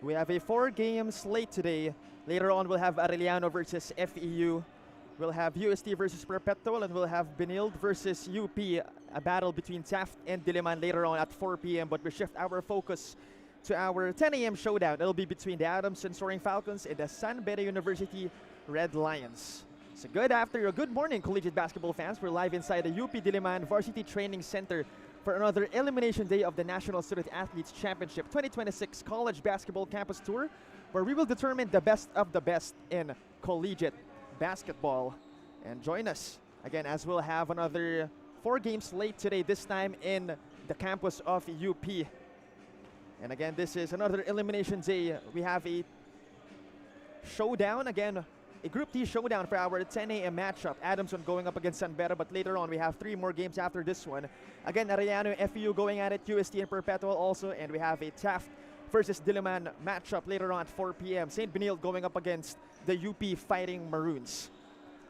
We have a 4-game slate today. Later on, we'll have Arellano versus FEU. We'll have UST versus Perpetual, and we'll have Benilde versus UP, a battle between Taft and Diliman later on at 4 p.m. But we shift our focus to our 10 a.m. showdown. It'll be between the Adamson Soaring Falcons and the San Beda University Red Lions. So good morning, collegiate basketball fans. We're live inside the UP Diliman Varsity Training Center for another elimination day of the National Student Athletes Championship 2026 College Basketball Campus Tour, where we will determine the best of the best in collegiate basketball. And join us again as we'll have another 4-game slate today, this time in the campus of UP. And again, this is another elimination day. We have a showdown, again, a Group D showdown for our 10 a.m. matchup. Adamson going up against San Beda, but later on we have 3 more games after this one. Again, Arellano, FEU going at it, UST and Perpetual also, and we have a Taft versus Diliman matchup later on at 4 p.m. St. Benilde going up against the UP Fighting Maroons.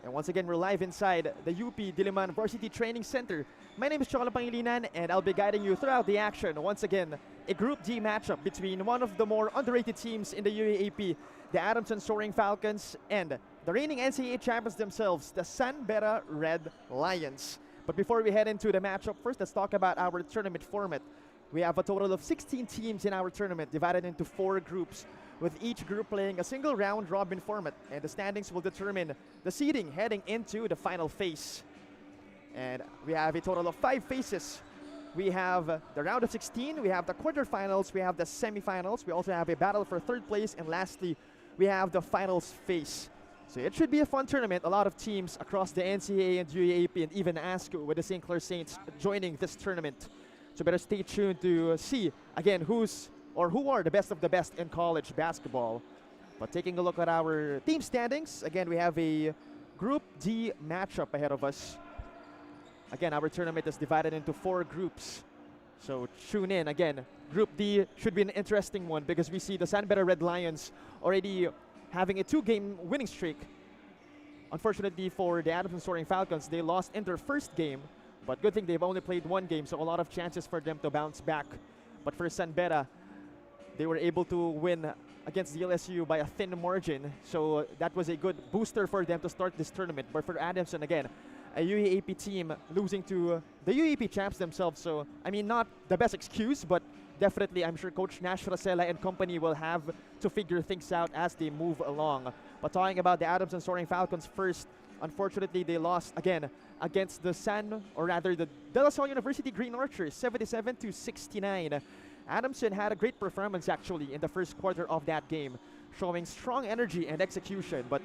And once again, we're live inside the UP Diliman Varsity Training Center. My name is Chocolate Pangilinan, and I'll be guiding you throughout the action. Once again, a Group D matchup between one of the more underrated teams in the UAAP, the Adamson Soaring Falcons, and the reigning NCAA champions themselves, the San Beda Red Lions. But before we head into the matchup, first let's talk about our tournament format. We have a total of 16 teams in our tournament, divided into 4 groups, with each group playing a single round-robin format, and the standings will determine the seeding heading into the final phase. And we have a total of 5 phases. We have the round of 16, we have the quarterfinals, we have the semifinals, we also have a battle for 3rd place, and lastly, we have the finals phase. So it should be a fun tournament. A lot of teams across the NCAA and UAAP and even ASCO with the St. Clair Saints joining this tournament. So better stay tuned to see, again, who are the best of the best in college basketball. But taking a look at our team standings, again, we have a Group D matchup ahead of us. Again, our tournament is divided into 4 groups. So tune in. Again, Group D should be an interesting one because we see the San Beda Red Lions already having a 2-game winning streak. Unfortunately for the Adamson Soaring Falcons, they lost in their first game, but good thing they've only played 1 game, so a lot of chances for them to bounce back. But for San Beda, they were able to win against DLSU by a thin margin, so that was a good booster for them to start this tournament. But for Adamson, again, a UAAP team losing to the UAAP champs themselves, so I mean, not the best excuse, but definitely I'm sure Coach Nash Rosella and company will have to figure things out as they move along. But talking about the Adamson Soaring Falcons first, unfortunately they lost again against the the De La Salle University Green Archers, 77-69. Adamson had a great performance actually in the first quarter of that game, showing strong energy and execution, but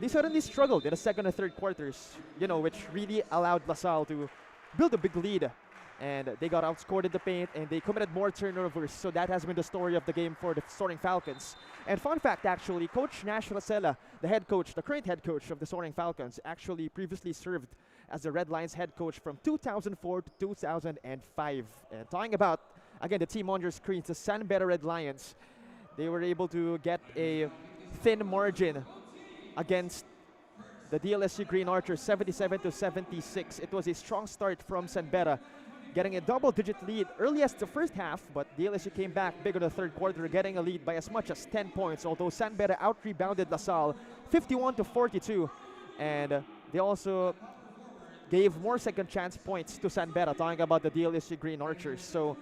they suddenly struggled in the second and third quarters, which really allowed La Salle to build a big lead. And they got outscored in the paint, and they committed more turnovers. So that has been the story of the game for the Soaring Falcons. And fun fact, actually, Coach Nash Rosella, the current head coach of the Soaring Falcons, actually previously served as the Red Lions head coach from 2004 to 2005. And talking about, again, the team on your screens, the San Beda Red Lions, they were able to get a thin margin against the DLSU Green Archers, 77-76. It was a strong start from San Beda, getting a double-digit lead early as the first half, but DLSU came back big in the third quarter, getting a lead by as much as 10 points, although San Beda out-rebounded La Salle 51-42, and they also gave more second chance points to San Beda, talking about the DLSU Green Archers. So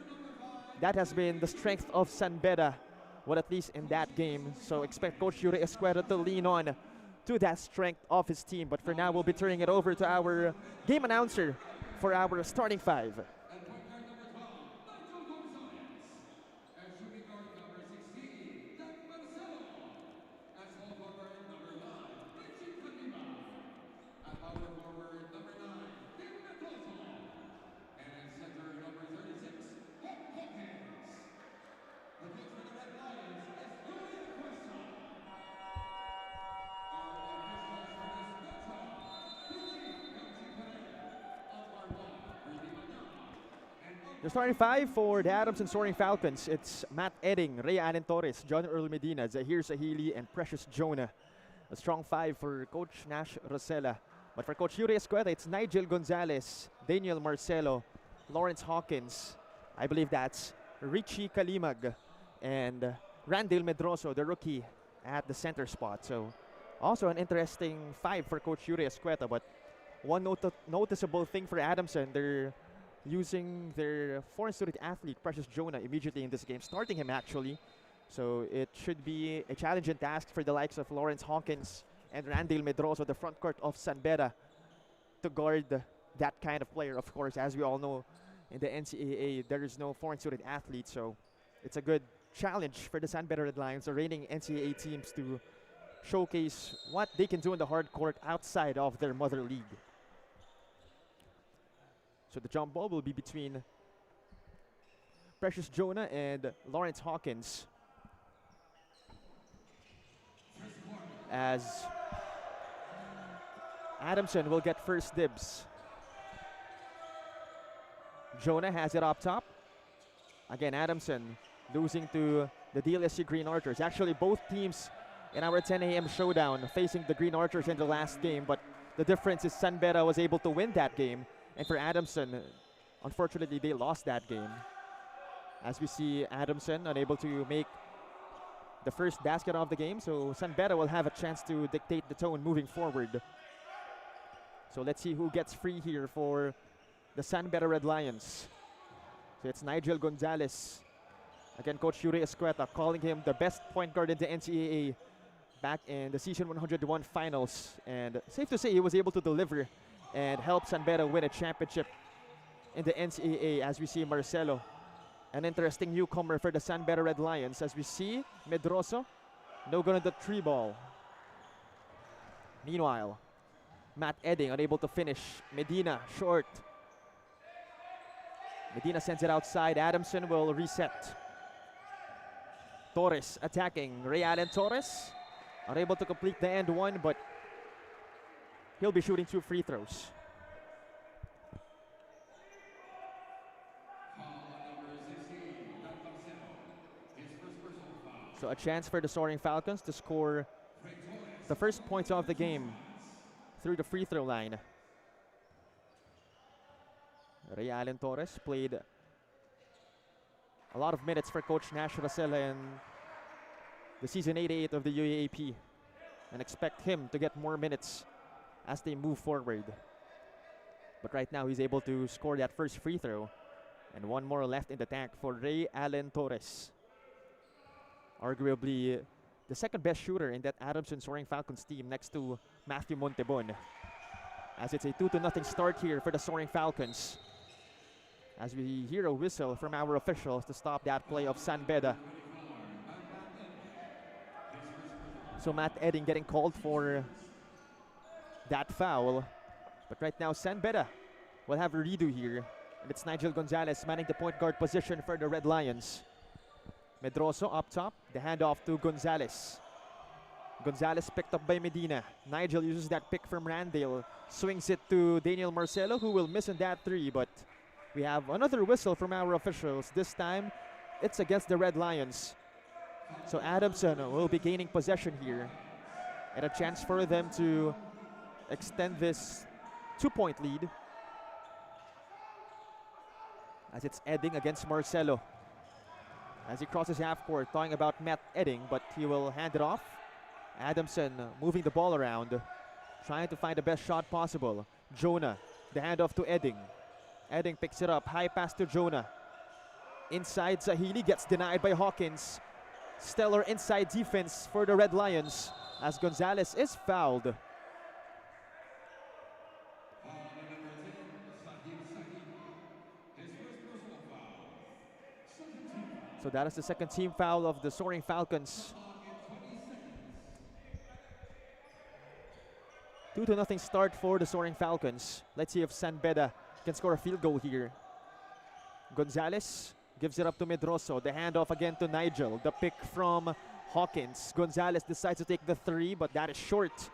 that has been the strength of San Beda, well, at least in that game. So expect Coach Yuri Escuero to lean on to that strength of his team. But for now, we'll be turning it over to our game announcer for our starting 5. The starting 5 for the Adamson Soaring Falcons, it's Matt Edding, Rhea Allen Torres, John Earl Medina, Zahir Sahili, and Precious Jonah. A strong 5 for Coach Nash Rosella. But for Coach Yuri Escueta, it's Nigel Gonzalez, Daniel Marcelo, Lawrence Hawkins, I believe that's Richie Kalimag, and Randall Medroso, the rookie, at the center spot. So also an interesting 5 for Coach Yuri Escueta. But one noticeable thing for Adamson, they're using their foreign student athlete, Precious Jonah, immediately in this game, starting him actually. So it should be a challenging task for the likes of Lawrence Hawkins and Randall Medroso, the front court of San Beda, to guard that kind of player. Of course, as we all know, in the NCAA, there is no foreign student athlete, so it's a good challenge for the San Beda Red Lions, the reigning NCAA teams, to showcase what they can do in the hard court outside of their mother league. So the jump ball will be between Precious Jonah and Lawrence Hawkins, as Adamson will get first dibs. Jonah has it up top. Again, Adamson losing to the DLSU Green Archers. Actually, both teams in our 10 a.m. showdown facing the Green Archers in the last game, but the difference is San Beda was able to win that game. And for Adamson, unfortunately, they lost that game. As we see Adamson unable to make the first basket of the game, so San Beda will have a chance to dictate the tone moving forward. So let's see who gets free here for the San Beda Red Lions. So it's Nigel Gonzalez. Again, Coach Yuri Escueta calling him the best point guard in the NCAA back in the Season 101 finals. And safe to say he was able to deliver and help San Beda win a championship in the NCAA, as we see Marcelo, an interesting newcomer for the San Beda Red Lions. As we see Medroso, no good on the 3 ball. Meanwhile, Matt Edding unable to finish. Medina short. Medina sends it outside. Adamson will reset. Torres attacking. Ray Allen Torres unable to complete the end one, but he'll be shooting 2 free throws. So a chance for the Soaring Falcons to score the first points of the game through the free throw line. Ray Allen Torres played a lot of minutes for Coach Nash Rosella in the Season 88 of the UAAP, and expect him to get more minutes as they move forward. But right now he's able to score that first free throw, and one more left in the tank for Ray Allen Torres. Arguably the second best shooter in that Adamson Soaring Falcons team, next to Matthew Montebon. As it's a 2-0 start here for the Soaring Falcons, as we hear a whistle from our officials to stop that play of San Beda. So Matt Edding getting called for that foul. But right now San Beda will have a redo here, and it's Nigel Gonzalez manning the point guard position for the Red Lions. Medroso up top, the handoff to Gonzalez. Gonzalez picked up by Medina. Nigel uses that pick from Randall, swings it to Daniel Marcelo, who will miss on that 3, but we have another whistle from our officials. This time it's against the Red Lions. So Adamson will be gaining possession here, and a chance for them to extend this 2-point lead, as it's Edding against Marcelo. As he crosses half court, talking about Matt Edding, but he will hand it off. Adamson moving the ball around, trying to find the best shot possible. Jonah, the handoff to Edding. Edding picks it up, high pass to Jonah. Inside, Zahili gets denied by Hawkins. Stellar inside defense for the Red Lions, as Gonzalez is fouled. So that is the second team foul of the Soaring Falcons. 2-0 start for the Soaring Falcons. Let's see if San Beda can score a field goal here. Gonzalez gives it up to Medroso. The handoff again to Nigel. The pick from Hawkins. Gonzalez decides to take the 3, but that is short.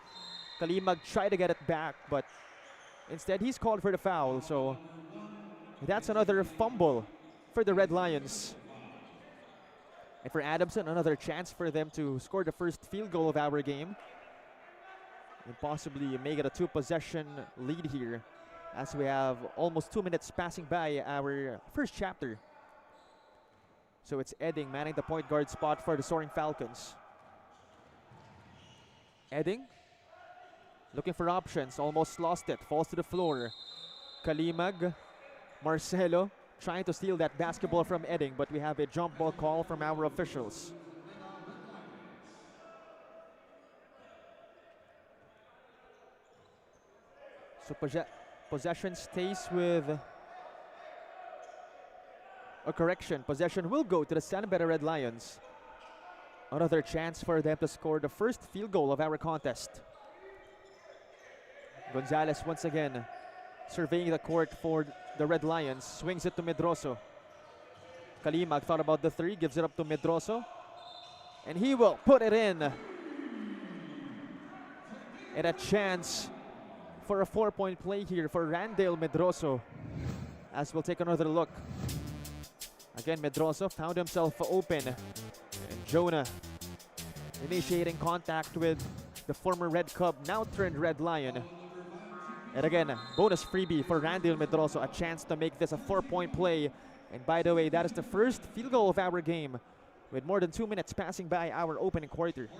Kalimag tried to get it back, but instead he's called for the foul. So that's another fumble for the Red Lions. And for Adamson, another chance for them to score the first field goal of our game, and possibly make it a 2-possession lead here, as we have almost 2 minutes passing by our first chapter. So it's Edding manning the point guard spot for the Soaring Falcons. Edding looking for options, almost lost it, falls to the floor. Kalimag, Marcelo trying to steal that basketball from Edding, but we have a jump ball call from our officials. So possession stays with a correction. Possession will go to the San Beda Red Lions. Another chance for them to score the first field goal of our contest. Gonzalez once again surveying the court for the Red Lions. Swings it to Medroso. Kalimag thought about the three, gives it up to Medroso. And he will put it in. And a chance for a 4-point play here for Randale Medroso. As we'll take another look. Again, Medroso found himself open. And Jonah initiating contact with the former Red Cub, now turned Red Lion. And again, bonus freebie for Randale Medroso, a chance to make this a 4-point play. And by the way, that is the first field goal of our game, with more than 2 minutes passing by our opening quarter.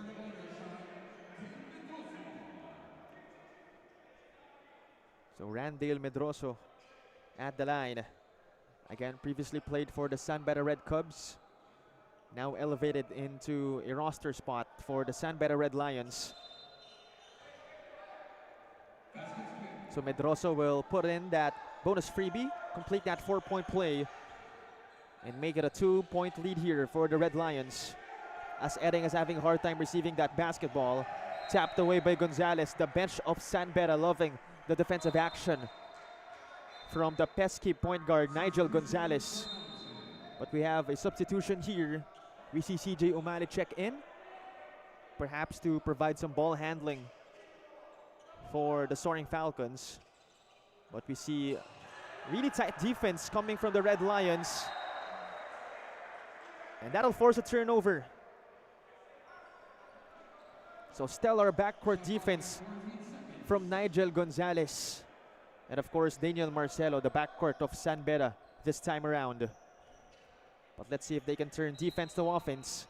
So Randale Medroso at the line. Again, previously played for the San Beda Red Cubs. Now elevated into a roster spot for the San Beda Red Lions. So Medroso will put in that bonus freebie, complete that 4-point play, and make it a 2-point lead here for the Red Lions. As Edding is having a hard time receiving that basketball. Tapped away by Gonzalez. The bench of San Beda loving the defensive action from the pesky point guard Nigel Gonzalez. But we have a substitution here. We see CJ Umali check in, perhaps to provide some ball handling for the Soaring Falcons. But we see really tight defense coming from the Red Lions. And that'll force a turnover. So stellar backcourt defense from Nigel Gonzalez. And of course, Daniel Marcelo, the backcourt of San Beda this time around. But let's see if they can turn defense to offense,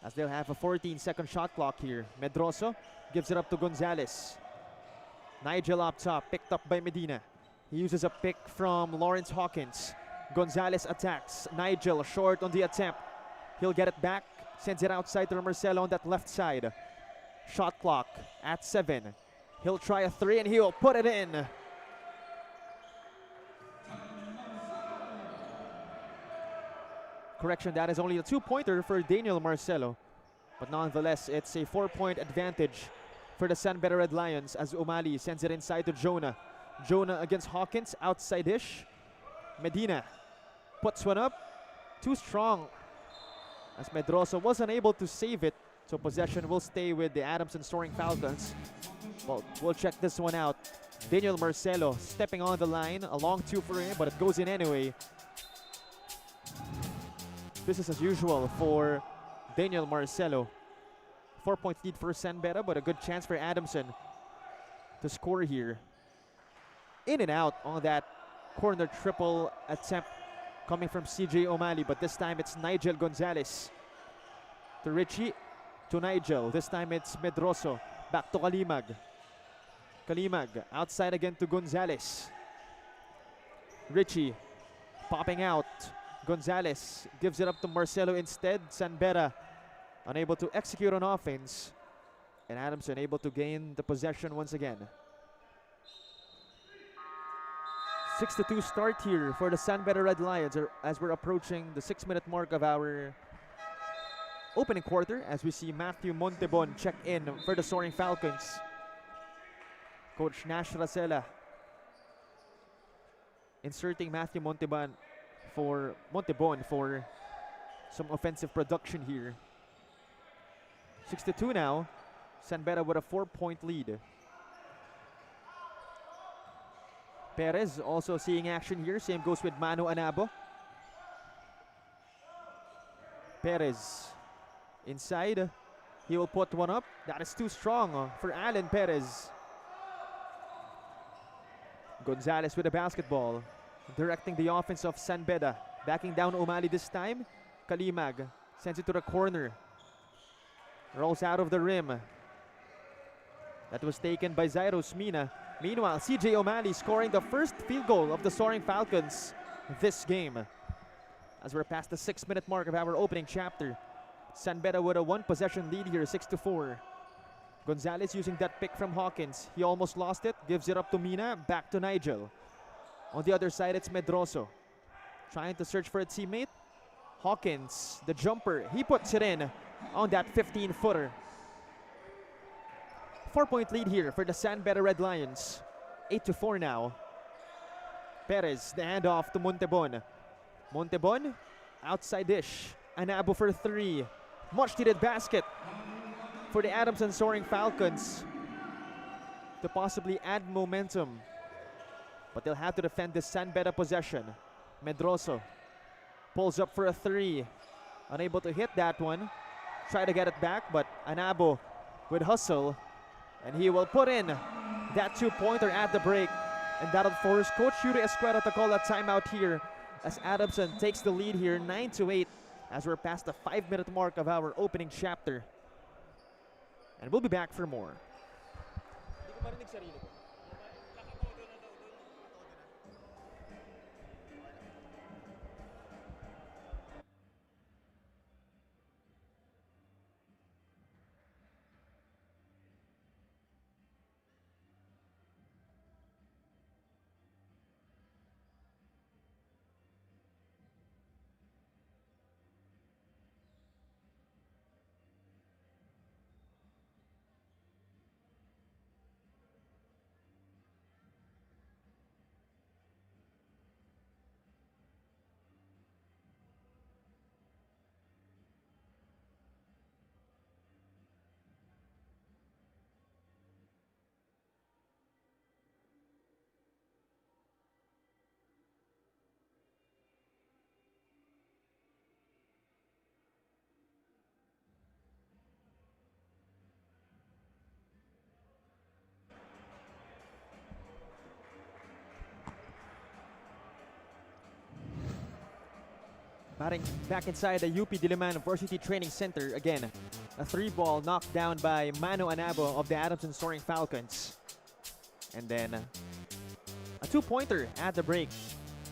as they'll have a 14-second shot clock here. Medroso gives it up to Gonzalez. Nigel up top, picked up by Medina. He uses a pick from Lawrence Hawkins. Gonzalez attacks. Nigel short on the attempt. He'll get it back, sends it outside to Marcelo on that left side. Shot clock at 7. He'll try a 3 and he'll put it in. Correction, that is only a 2-pointer for Daniel Marcelo. But nonetheless, it's a 4-point advantage for the San Beda Red Lions as Umali sends it inside to Jonah. Jonah against Hawkins, outside-ish. Medina puts one up. Too strong as Medroso was unable to save it. So possession will stay with the Adamson Soaring Falcons. Well, we'll check this one out. Daniel Marcelo stepping on the line. A long 2 for him, but it goes in anyway. Business as usual for Daniel Marcelo. 4-point lead for San Beda, but a good chance for Adamson to score here. In and out on that corner triple attempt coming from CJ Umali, but this time it's Nigel Gonzalez. To Richie, to Nigel. This time it's Medroso. Back to Kalimag. Kalimag outside again to Gonzalez. Richie popping out. Gonzalez gives it up to Marcelo instead. San Beda unable to execute on offense. And Adamson able to gain the possession once again. 6-2 start here for the San Beda Red Lions as we're approaching the 6-minute mark of our opening quarter, as we see Matthew Montebon check in for the Soaring Falcons. Coach Nash Racela inserting Matthew Montebon for some offensive production here. 6-2 now. San Beda with a 4-point lead. Perez also seeing action here. Same goes with Manu Anabo. Perez inside. He will put one up. That is too strong for Alan Perez. Gonzalez with the basketball, directing the offense of San Beda. Backing down Umali this time. Kalimag sends it to the corner. Rolls out of the rim. That was taken by Zyros Mina. Meanwhile, CJ O'Malley scoring the first field goal of the Soaring Falcons this game. As we're past the 6-minute mark of our opening chapter. San Beda with a 1-possession lead here, 6-4. Gonzalez using that pick from Hawkins. He almost lost it, gives it up to Mina, back to Nigel. On the other side, it's Medroso. Trying to search for a teammate. Hawkins, the jumper, he puts it in on that 15-footer. 4-point lead here for the San Beda Red Lions. 8-4 now. Perez, the handoff to Montebon. Montebon, outside dish. Anabo for 3. Much needed basket for the Adamson Soaring Falcons to possibly add momentum. But they'll have to defend this San Beda possession. Medroso pulls up for a 3. Unable to hit that one. Try to get it back, but Anabo with hustle. And he will put in that 2-pointer at the break. And that'll force Coach Yuri Escuela to call a timeout here as Adamson takes the lead here 9-8 as we're past the 5-minute mark of our opening chapter. And we'll be back for more. Batting back inside the UP Diliman Varsity Training Center again. A 3-ball knocked down by Mano Anabo of the Adamson Soaring Falcons. And then a 2-pointer at the break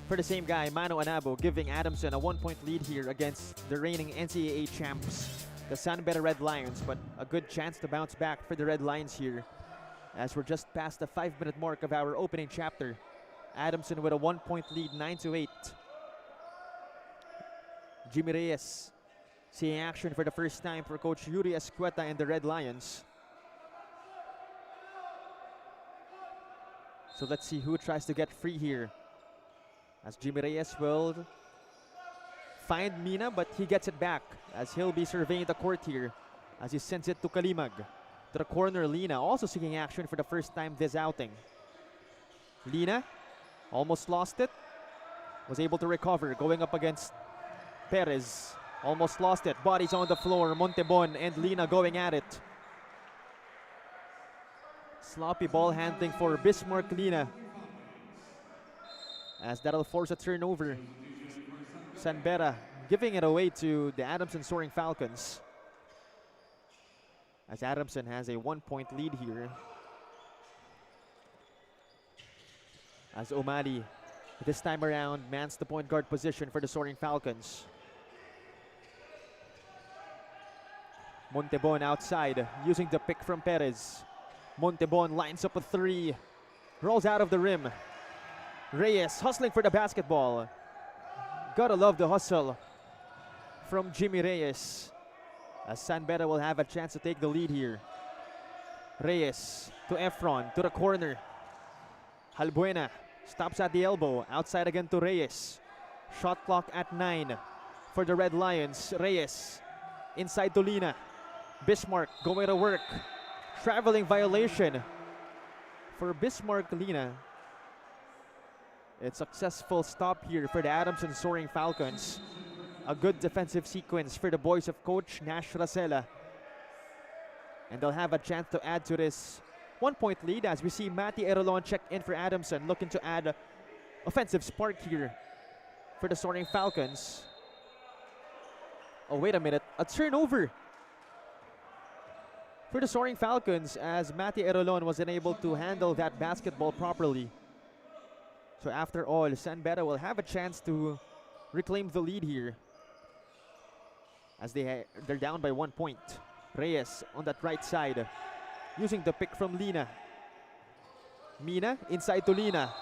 for the same guy, Mano Anabo, giving Adamson a 1-point lead here against the reigning NCAA champs, the San Beda Red Lions. But a good chance to bounce back for the Red Lions here as we're just past the 5-minute mark of our opening chapter. Adamson with a 1-point lead, 9-8. Jimmy Reyes seeing action for the first time for Coach Yuri Escueta and the Red Lions. So let's see who tries to get free here. As Jimmy Reyes will find Mina, but he gets it back as he'll be surveying the court here as he sends it to Kalimag. To the corner, Lina also seeking action for the first time this outing. Lina almost lost it. Was able to recover going up against Perez. Almost lost it. Bodies on the floor. Montebon and Lina going at it. Sloppy ball handling for Bismarck Lina, as that'll force a turnover. San Beda giving it away to the Adamson Soaring Falcons, as Adamson has a 1-point lead here. As O'Malley this time around mans the point guard position for the Soaring Falcons. Montebon outside using the pick from Perez. Montebon lines up a 3. Rolls out of the rim. Reyes hustling for the basketball. Gotta love the hustle from Jimmy Reyes, as San Beda will have a chance to take the lead here. Reyes to Efron, to the corner. Halbuena stops at the elbow. Outside again to Reyes. Shot clock at 9 for the Red Lions. Reyes inside to Lina. Bismarck going to work. Traveling violation for Bismarck Lina. It's successful stop here for the Adamson Soaring Falcons. A good defensive sequence for the boys of Coach Nash Racela. And they'll have a chance to add to this 1-point lead as we see Matty Erolon check in for Adamson, looking to add offensive spark here for the Soaring Falcons. Oh, wait a minute. A turnover for the Soaring Falcons as Matty Erolon was unable to handle that basketball properly. So after all, San Beda will have a chance to reclaim the lead here as they're down by 1 point. Reyes on that right side using the pick from Lina. Mina inside to Lina,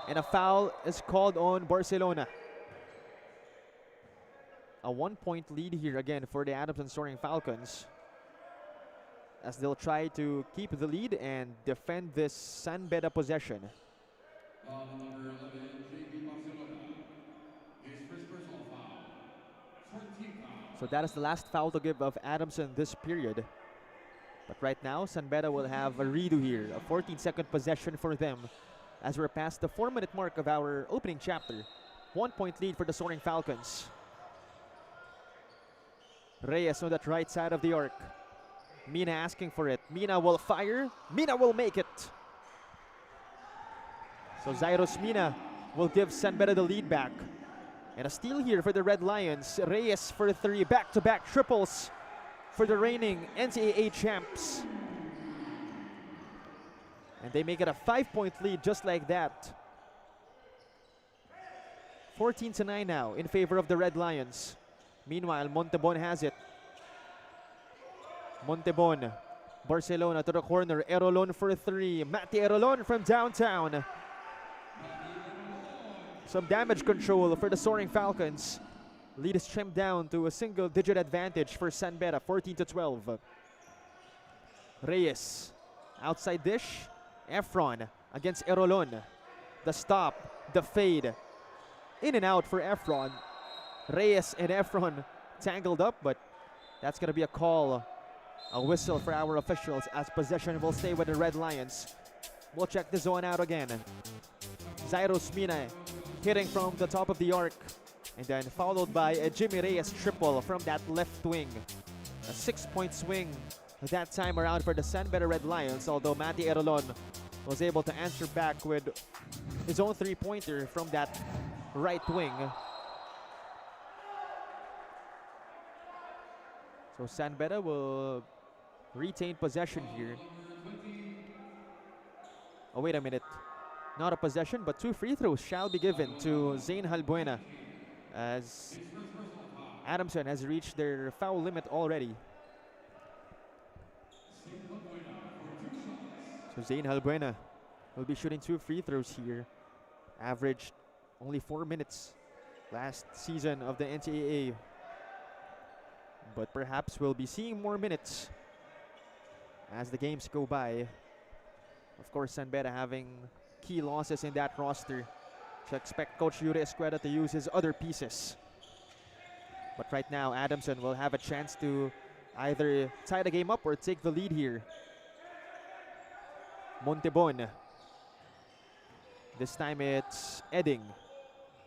and a foul is called on Barcelona. A 1 point lead here again for the Adamson Soaring Falcons as they'll try to keep the lead and defend this San Beda possession. So that is the last foul to give of Adamson this period. But right now, San Beda will have a redo here. A 14-second possession for them as we're past the 4-minute mark of our opening chapter. 1 point lead for the Soaring Falcons. Reyes on that right side of the arc. Mina asking for it. Mina will fire. Mina will make it. So Zairos Mina will give San Beda the lead back. And a steal here for the Red Lions. Reyes for 3. Back-to-back triples for the reigning NCAA champs. And they make it a 5-point lead just like that. 14-9 now in favor of the Red Lions. Meanwhile, Montebon has it. Montebon. Barcelona to the corner. Erolon for 3. Matty Erolon from downtown. Some damage control for the Soaring Falcons. Lead is trimmed down to a single-digit advantage for San Beda, 14-12. Reyes. Outside dish. Efron against Erolon. The stop. The fade. In and out for Efron. Reyes and Efron tangled up, but that's going to be a call. A whistle for our officials as possession will stay with the Red Lions. We'll check the zone out again. Zairos Mina hitting from the top of the arc. And then followed by a Jimmy Reyes triple from that left wing. A 6-point swing that time around for the San Beda Red Lions, although Matty Erolon was able to answer back with his own 3-pointer from that right wing. So San Beda will retain possession here. Oh, wait a minute. Not a possession, but 2 free throws shall be given to Zane Halbuena as Adamson has reached their foul limit already. So Zane Halbuena will be shooting 2 free throws here. Averaged only 4 minutes last season of the NCAA. But perhaps we'll be seeing more minutes as the games go by. Of course, San Beda having key losses in that roster. So expect Coach Yuri Escueda to use his other pieces. But right now, Adamson will have a chance to either tie the game up or take the lead here. Montebon. This time it's Edding.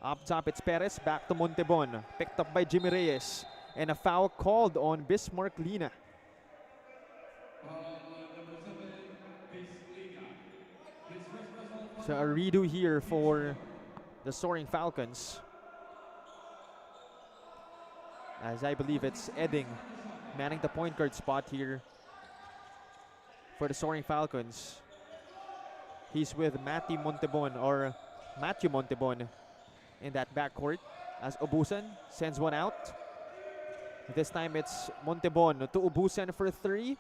Up top it's Perez, back to Montebon. Picked up by Jimmy Reyes. And a foul called on Bismarck Lina. So a redo here for the Soaring Falcons. As I believe it's Edding manning the point guard spot here for the Soaring Falcons. He's with Matthew Montebon in that backcourt as Obusan sends one out. This time it's Montebon to Obusan for 3.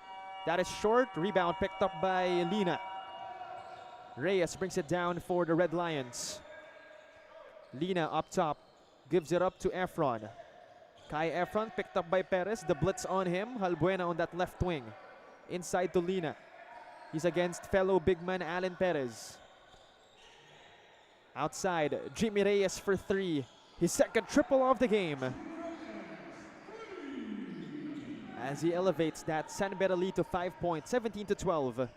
That is short. Rebound picked up by Lina. Reyes brings it down for the Red Lions. Lina up top. Gives it up to Efron. Kai Efron picked up by Perez. The blitz on him. Halbuena on that left wing. Inside to Lina. He's against fellow big man Alan Perez. Outside, Jimmy Reyes for 3. His second triple of the game. As he elevates that San Beda lead to 5 points, 17-12.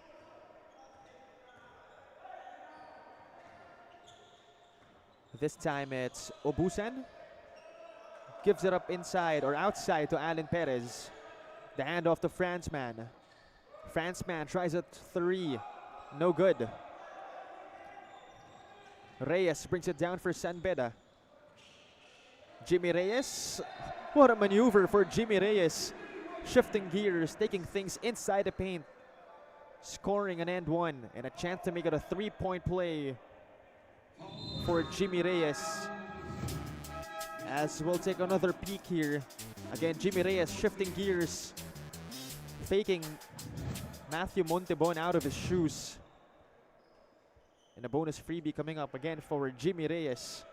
This time it's Obusan. Gives it up inside or outside to Alan Perez. The handoff to Franzman. Franzman tries a 3. No good. Reyes brings it down for San Beda. Jimmy Reyes. What a maneuver for Jimmy Reyes. Shifting gears, taking things inside the paint. Scoring an and one and a chance to make it a 3-point play for Jimmy Reyes. As we'll take another peek here. Again, Jimmy Reyes shifting gears. Faking Matthew Montebon out of his shoes. And a bonus freebie coming up again for Jimmy Reyes.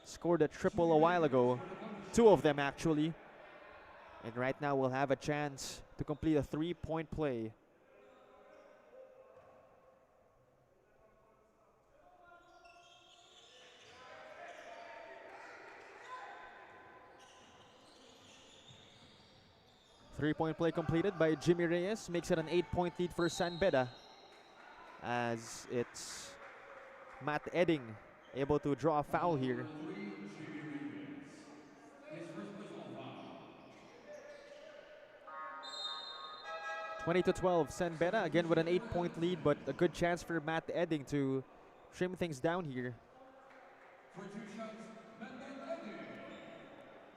Scored a triple a while ago. 2 of them actually. And right now we'll have a chance to complete a 3-point play. Three-point play completed by Jimmy Reyes. Makes it an 8-point lead for San Beda. As it's Matt Edding able to draw a foul here. (20-12) San Beda again with an 8-point lead, but a good chance for Matt Edding to trim things down here.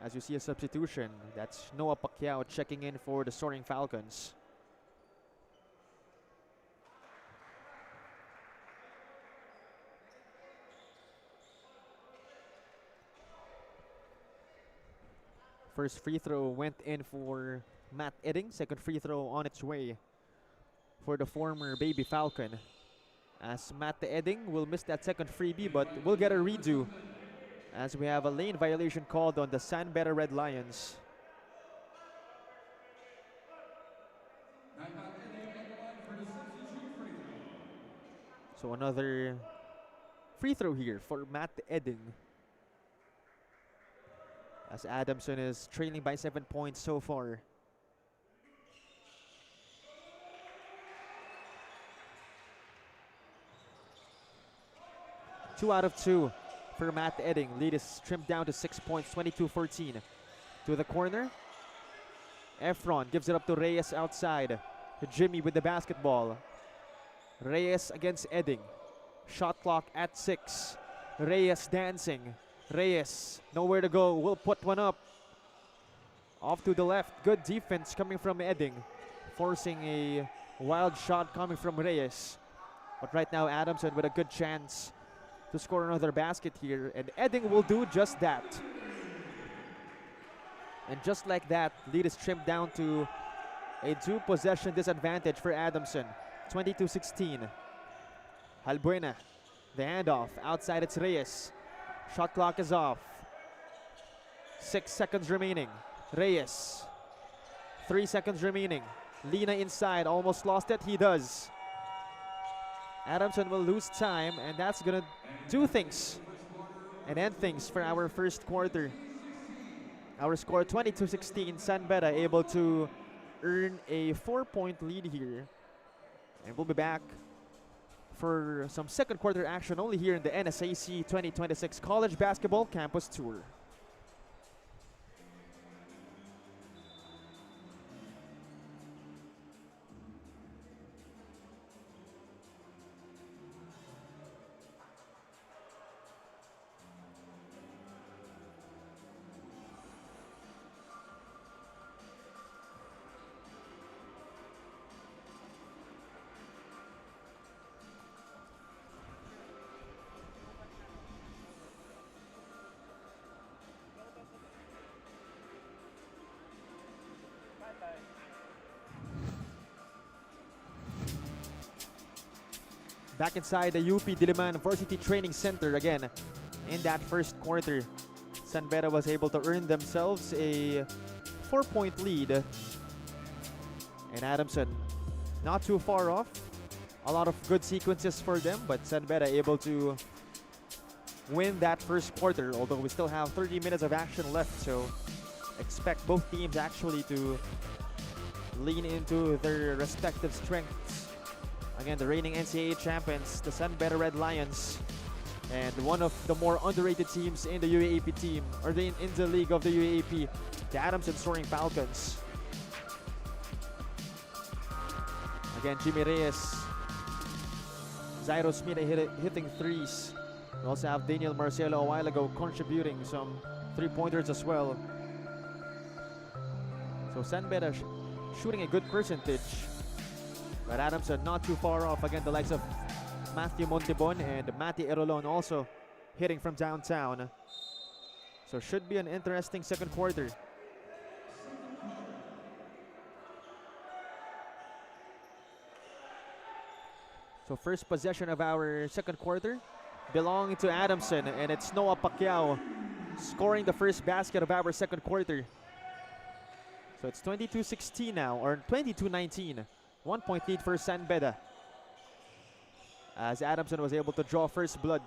As you see a substitution, that's Noah Pacquiao checking in for the Soaring Falcons. First free throw went in for Matt Edding. Second free throw on its way for the former Baby Falcon. As Matt Edding will miss that second freebie, but we'll get a redo as we have a lane violation called on the San Beda Red Lions. So another free throw here for Matt Edding. As Adamson is trailing by 7 points so far. Two out of 2 for Matt Edding. Lead is trimmed down to 6 points, 22-14. To the corner. Efron gives it up to Reyes outside. To Jimmy with the basketball. Reyes against Edding. Shot clock at 6. Reyes dancing. Reyes, nowhere to go. Will put one up. Off to the left. Good defense coming from Edding. Forcing a wild shot coming from Reyes. But right now, Adamson with a good chance to score another basket here. And Edding will do just that. And just like that, lead is trimmed down to a 2-possession disadvantage for Adamson. 22-16. Halbuena, the handoff. Outside it's Reyes. Shot clock is off. 6 seconds remaining. Reyes. 3 seconds remaining. Lina inside. Almost lost it. He does. Adamson will lose time, and that's going to do things and end things for our first quarter. Our score 22-16. San Beda able to earn a 4-point lead here. And we'll be back for some second quarter action only here in the NSAC 2026 College Basketball Campus Tour. Back inside the UP Diliman Varsity Training Center again in that first quarter. San Beda was able to earn themselves a 4-point lead. And Adamson not too far off. A lot of good sequences for them, but San Beda able to win that first quarter, although we still have 30 minutes of action left, so expect both teams actually to lean into their respective strengths. Again, the reigning NCAA champions, the San Beda Red Lions, and one of the more underrated teams in the UAAP team, or in the league of the UAAP, the Adamson Soaring Falcons. Again, Jimmy Reyes, Zairo Smith hitting threes. We also have Daniel Marcelo a while ago contributing some 3-pointers as well. So San Beda shooting a good percentage. But Adamson not too far off. Again, the likes of Matthew Montibon and Mati Erolon also hitting from downtown. So should be an interesting second quarter. So first possession of our second quarter belonging to Adamson, and it's Noah Pacquiao scoring the first basket of our second quarter. So it's 22-16 now, or 22-19. 1 point lead for San Beda, as Adamson was able to draw first blood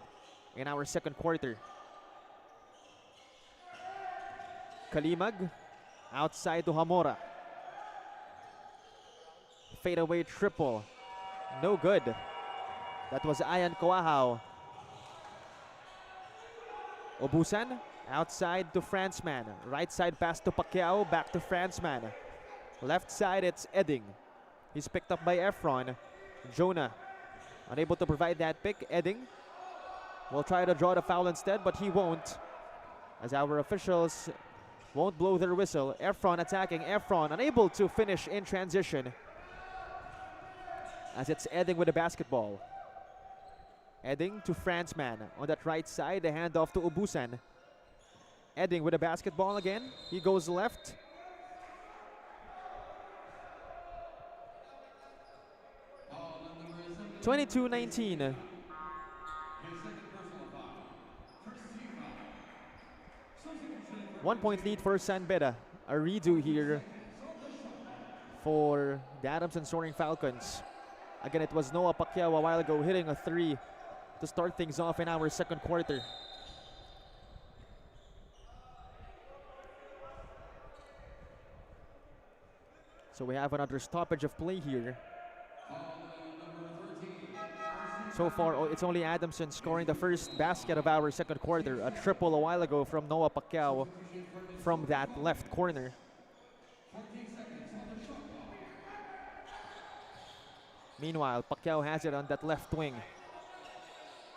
in our second quarter. Kalimag outside to Hamora. Fadeaway triple. No good. That was Ayan Coahao. Obusan outside to Franzman. Right side pass to Pacquiao. Back to Franzman. Left side it's Edding. He's picked up by Efron. Jonah unable to provide that pick. Edding will try to draw the foul instead, but he won't, as our officials won't blow their whistle. Efron attacking. Efron unable to finish in transition, as it's Edding with the basketball. Edding to Franzman on that right side. The handoff to Obusan. Edding with the basketball again. He goes left. (22-19). One-point lead for San Beda. A redo here for the Adamson Soaring Falcons. Again, it was Noah Pacquiao a while ago hitting a three to start things off in our second quarter. So we have another stoppage of play here. So far, it's only Adamson scoring the first basket of our second quarter. A triple a while ago from Noah Pacquiao from that left corner. Meanwhile, Pacquiao has it on that left wing.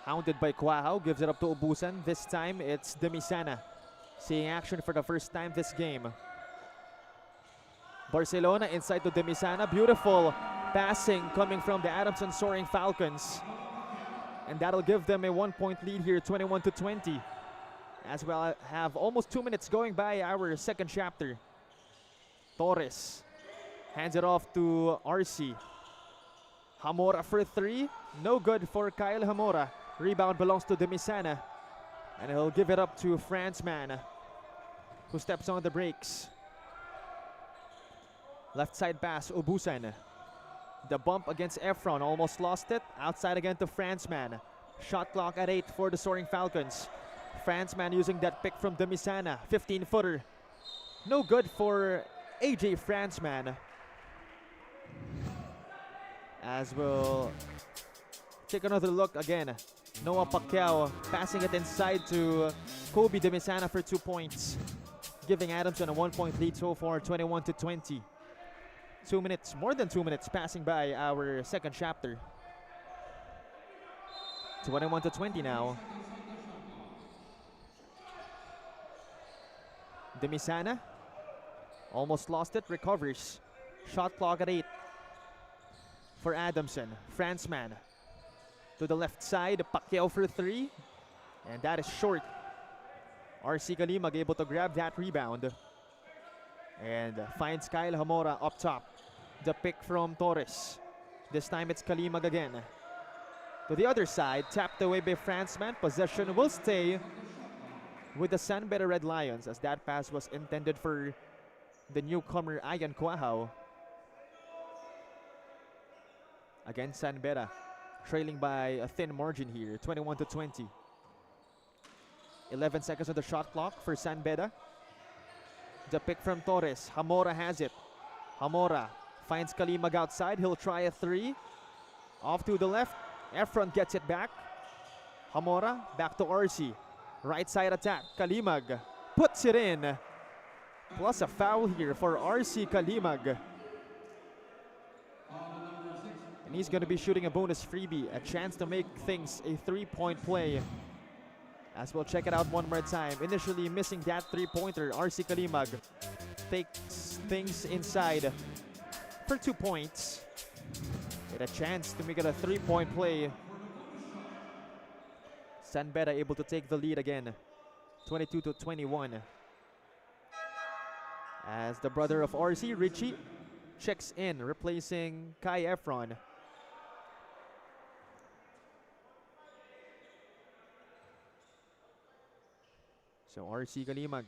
Hounded by Coahao, gives it up to Obusan. This time, it's Demisana seeing action for the first time this game. Barcelona inside to Demisana. Beautiful passing coming from the Adamson Soaring Falcons. And that'll give them a 1 point lead here, 21-20. As we'll have almost 2 minutes going by our second chapter. Torres hands it off to RC. Hamora for three. No good for Kyle Hamora. Rebound belongs to Demisana. And he'll give it up to Franzman, who steps on the brakes. Left side pass, Obusan. The bump against Efron, almost lost it. Outside again to Franzman. Shot clock at 8 for the Soaring Falcons. Franzman using that pick from Demisana. 15-footer. No good for AJ Franzman. As we'll take another look again. Noah Pacquiao passing it inside to Kobe Demisana for 2 points. Giving Adamson a 1 point lead so far, 21-20. 2 minutes, more than 2 minutes passing by our second chapter. 21-20 now. Demisana almost lost it, recovers. Shot clock at 8 for Adamson. Franzman to the left side. Pacquiao for three, and that is short. RC Kalimag able to grab that rebound and finds Kyle Hamora up top. The pick from Torres. This time it's Kalimag again. To the other side, tapped away by Franzman. Possession will stay with the San Beda Red Lions, as that pass was intended for the newcomer Ayan Coahao. Again, San Beda trailing by a thin margin here, 21-20. 11 seconds on the shot clock for San Beda. The pick from Torres. Hamora has it. Hamora finds Kalimag outside. He'll try a three. Off to the left. Efron gets it back. Hamora back to RC. Right side attack. Kalimag puts it in. Plus a foul here for RC Kalimag. And he's going to be shooting a bonus freebie. A chance to make things a 3-point play. As we'll check it out one more time. Initially missing that three-pointer, RC Kalimag takes things inside for 2 points. With a chance to make it a three-point play. Beda able to take the lead again, 22-21. As the brother of RC, Richie, checks in, replacing Kai Efron. So RC Kalimag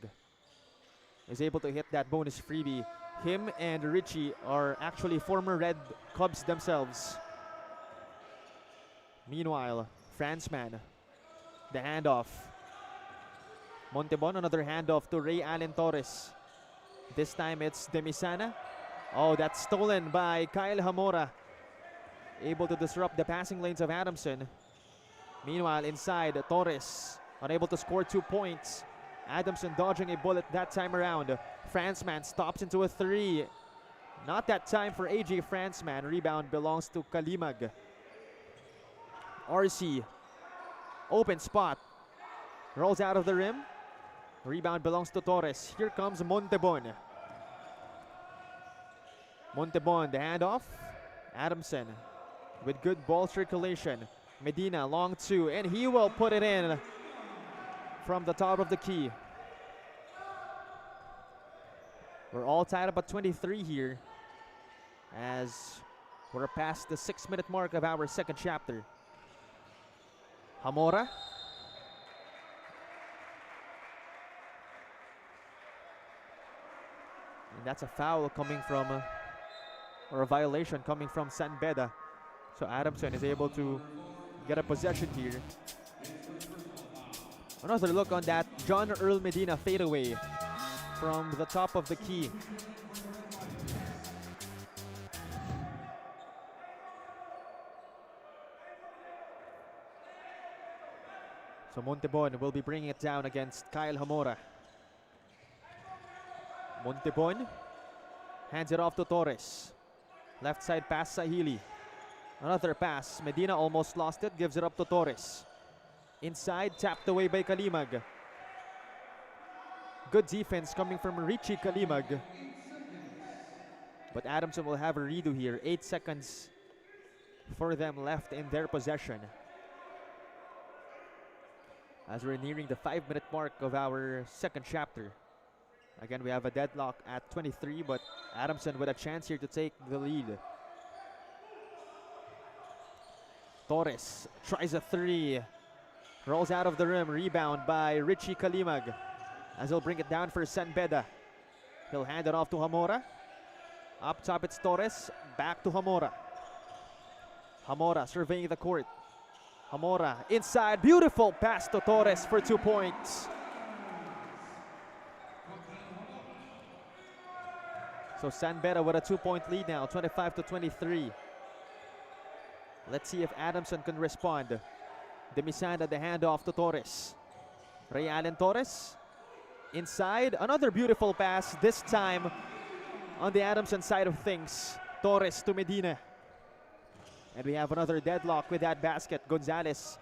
is able to hit that bonus freebie. Him and Richie are actually former Red Cubs themselves. Meanwhile, Franzman, the handoff. Montebon, another handoff to Ray Allen Torres. This time it's Demisana. Oh, that's stolen by Kyle Hamora. Able to disrupt the passing lanes of Adamson. Meanwhile, inside, Torres unable to score 2 points. Adamson dodging a bullet that time around. Franzman stops into a three. Not that time for AJ Franzman. Rebound belongs to Kalimag. RC, open spot. Rolls out of the rim. Rebound belongs to Torres. Here comes Montebon. Montebon, the handoff. Adamson with good ball circulation. Medina, long two, and he will put it in from the top of the key. We're all tied up at 23 here as we're past the 6-minute mark of our second chapter. Hamora. And that's a foul coming from, or a violation coming from Beda. So Adamson is able to get a possession here. Another look on that John Earl Medina fadeaway from the top of the key. So Montebon will be bringing it down against Kyle Hamora. Montebon hands it off to Torres. Left side pass, Sahili. Another pass. Medina almost lost it, gives it up to Torres. Inside, tapped away by Kalimag. Good defense coming from Richie Kalimag. But Adamson will have a redo here. 8 seconds for them left in their possession. As we're nearing the 5-minute mark of our second chapter. Again, we have a deadlock at 23, but Adamson with a chance here to take the lead. Torres tries a three. Rolls out of the rim. Rebound by Richie Kalimag. As he'll bring it down for Beda. He'll hand it off to Hamora. Up top it's Torres. Back to Hamora. Hamora surveying the court. Hamora inside. Beautiful pass to Torres for 2 points. So Beda with a 2-point lead now, 25-23. Let's see if Adamson can respond. Demisanda, the handoff to Torres. Ray Allen Torres. Inside, another beautiful pass, this time on the Adamson side of things. Torres to Medina. And we have another deadlock with that basket. Gonzalez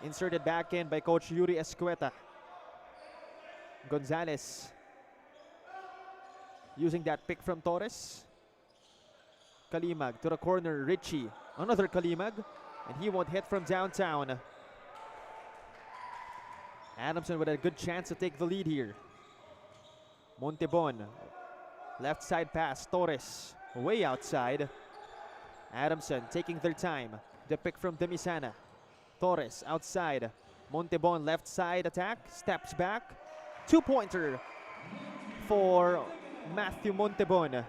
inserted back in by Coach Yuri Escueta. Gonzalez using that pick from Torres. Kalimag to the corner, Richie. Another Kalimag, and he won't hit from downtown. Adamson with a good chance to take the lead here. Montebon, left side pass, Torres, way outside. Adamson taking their time. The pick from Demisana. Torres outside. Montebon left side attack, steps back. 2-pointer for Matthew Montebon.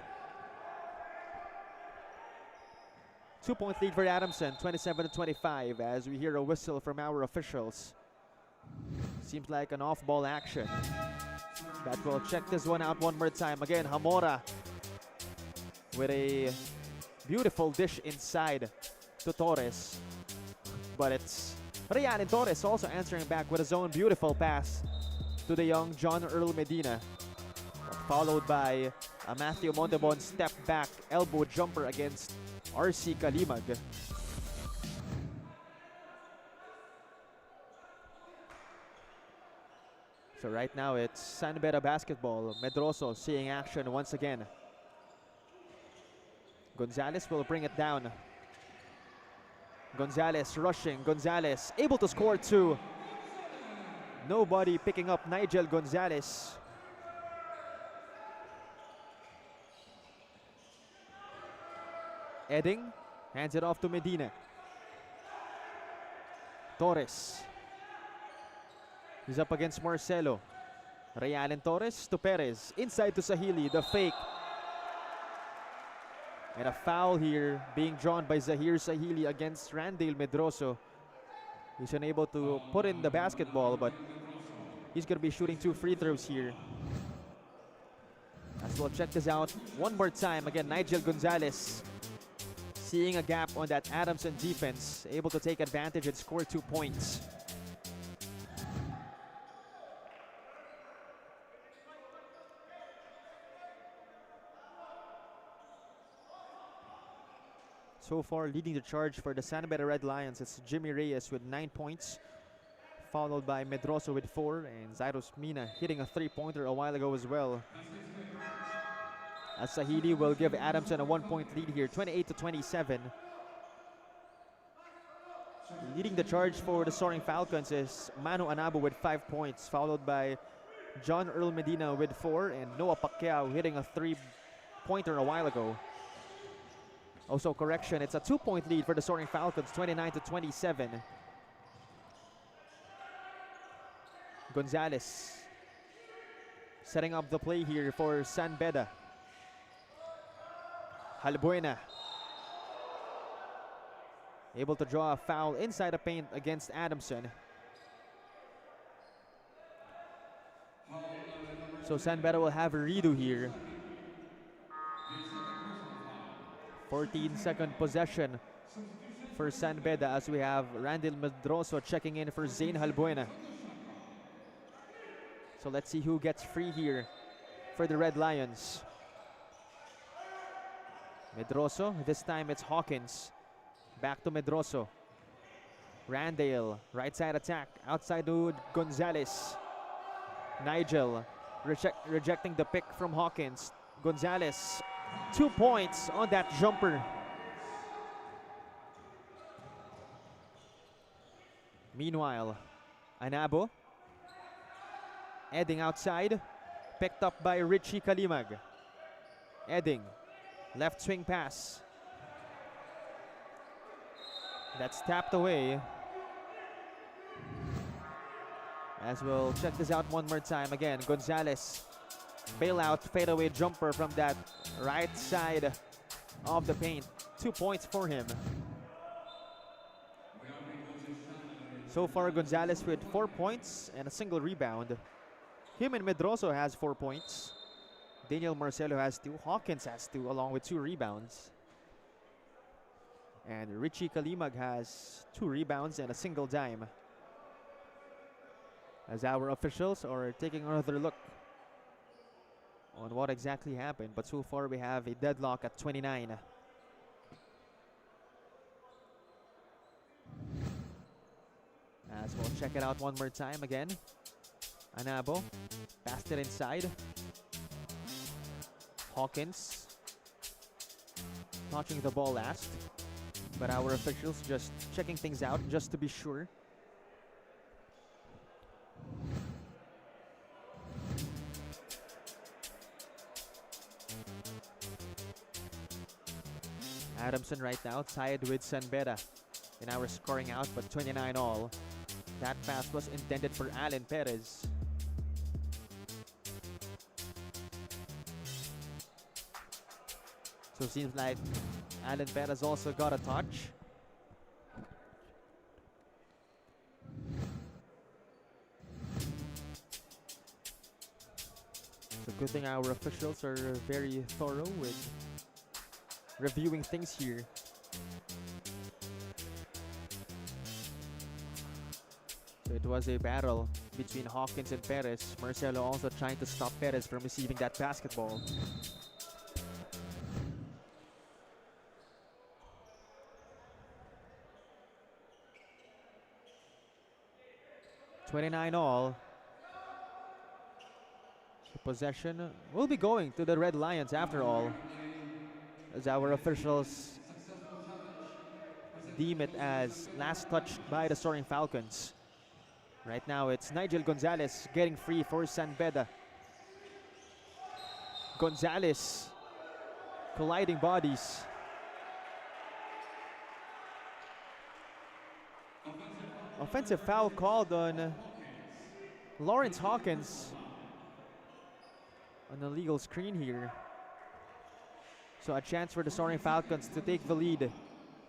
2-point lead for Adamson, 27-25, as we hear a whistle from our officials. Seems like an off-ball action. But we'll check this one out one more time. Again, Hamora with a beautiful dish inside to Torres. But it's Rian Torres also answering back with his own beautiful pass to the young John Earl Medina. Followed by a Matthew Montebon step back elbow jumper against RC Kalimag. So right now it's San Beda basketball. Medroso seeing action once again. Gonzalez will bring it down. Gonzalez rushing. Gonzalez able to score two. Nobody picking up Nigel Gonzalez. Edding hands it off to Medina. Torres. He's up against Marcelo. Ray Allen Torres to Perez. Inside to Sahili. The fake. And a foul here being drawn by Zahir Sahili against Randale Medroso. He's unable to put in the basketball, but he's going to be shooting 2 free throws here. As well, check this out one more time. Again, Nigel Gonzalez seeing a gap on that Adamson defense. Able to take advantage and score 2 points. So far, leading the charge for the San Beda Red Lions, it's Jimmy Reyes with 9 points, followed by Medroso with 4, and Zairos Mina hitting a 3-pointer a while ago as well. As Sahili will give Adamson a 1-point lead here, 28-27. Leading the charge for the Soaring Falcons is Manu Anabo with 5 points, followed by John Earl Medina with 4, and Noah Pacquiao hitting a 3-pointer a while ago. Also, correction, it's a 2-point lead for the Soaring Falcons, 29-27. Gonzalez setting up the play here for San Beda. Halbuena able to draw a foul inside the paint against Adamson. So San Beda will have a redo here. 14-second possession for San Beda as we have Randale Medroso checking in for Zane Halbuena. So let's see who gets free here for the Red Lions. Medroso, this time it's Hawkins. Back to Medroso. Randale, right side attack, outside to Gonzalez. Nigel rejecting the pick from Hawkins. Gonzalez, 2 points on that jumper. Meanwhile, Anabo. Edding outside, picked up by Richie Kalimag. Edding, left swing pass. That's tapped away. As we'll check this out one more time again. Gonzalez, bailout fadeaway jumper from that right side of the paint. 2 points for him. So far, Gonzalez with 4 points and a single rebound. Him and Medroso has 4 points. Daniel Marcelo has 2. Hawkins has 2 along with 2 rebounds. And Richie Kalimag has 2 rebounds and a single dime. As our officials are taking another look on what exactly happened. But so far we have a deadlock at 29. As we'll check it out one more time again. Anabo passed it inside. Hawkins touching the ball last. But our officials just checking things out just to be sure. Adamson right now tied with San Beda in our scoring output, 29 all. That pass was intended for Alan Perez. So it seems like Alan Perez also got a touch. So good thing our officials are very thorough with reviewing things here. So it was a battle between Hawkins and Perez. Marcelo also trying to stop Perez from receiving that basketball. $29 all. possession will be going to the Red Lions after all, as our officials deem it as last touched by the Soaring Falcons. Right now it's Nigel Gonzalez getting free for San Beda. Gonzalez colliding bodies. Offensive foul called on Lawrence Hawkins. An illegal screen here. So a chance for the Soaring Falcons to take the lead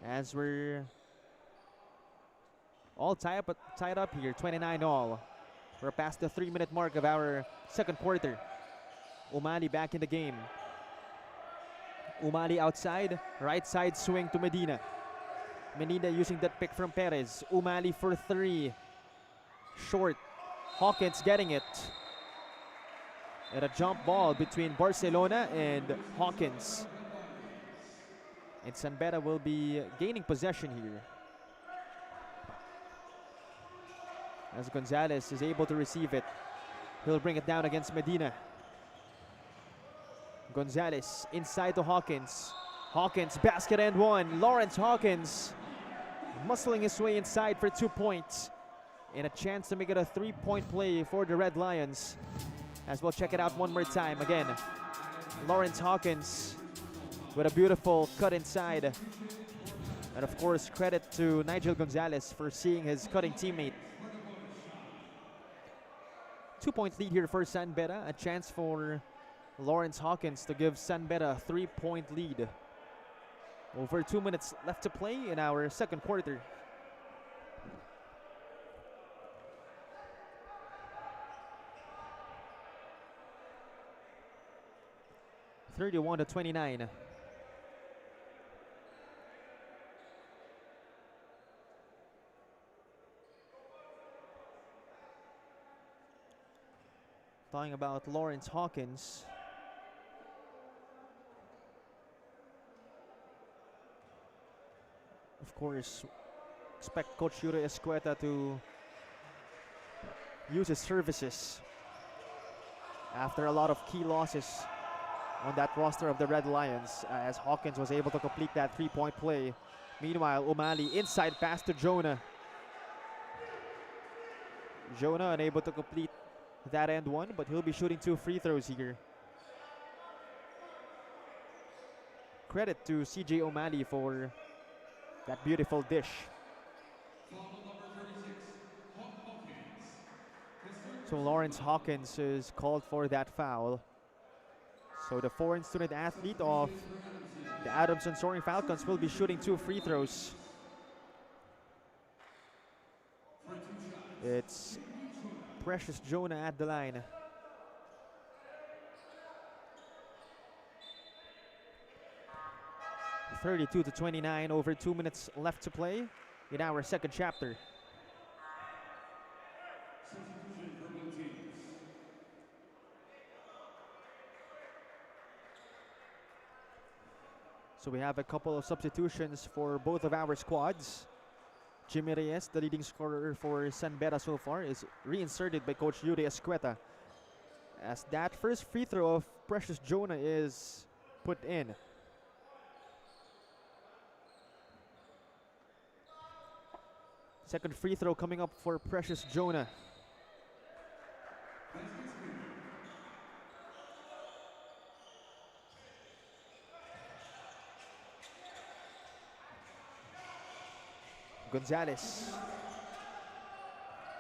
as we're all tied up here, 29 all. We're past the 3-minute mark of our second quarter. Umali back in the game. Umali outside, right side swing to Medina. Medina using that pick from Perez. Umali for 3. Short. Hawkins getting it. And a jump ball between Barcelona and Hawkins. And San Beda will be gaining possession here, as Gonzalez is able to receive it. He'll bring it down against Medina. Gonzalez inside to Hawkins. Hawkins, basket and one. Lawrence Hawkins muscling his way inside for 2 points. And a chance to make it a 3-point play for the Red Lions. As we'll check it out one more time. Again, Lawrence Hawkins with a beautiful cut inside. And of course, credit to Nigel Gonzalez for seeing his cutting teammate. 2-point lead here for San Beda. A chance for Lawrence Hawkins to give San Beda a 3-point lead. Over 2 minutes left to play in our second quarter. (31-29). Talking about Lawrence Hawkins. Of course, expect Coach Yuri Escueta to use his services after a lot of key losses on that roster of the Red Lions, as Hawkins was able to complete that 3-point play. Meanwhile, Umali inside pass to Jonah. Jonah unable to complete that end one, but he'll be shooting 2 free throws here. Credit to CJ Umali for that beautiful dish. So Lawrence Hawkins is called for that foul. So the foreign student athlete of the Adamson Soaring Falcons will be shooting 2 free throws. It's Precious Jonah at the line. (32-29), over 2 minutes left to play in our second chapter. So we have a couple of substitutions for both of our squads. Jimmy Reyes, the leading scorer for San Beda so far, is reinserted by Coach Yuri Escueta, as that first free throw of Precious Jonah is put in. Second free throw coming up for Precious Jonah. Gonzalez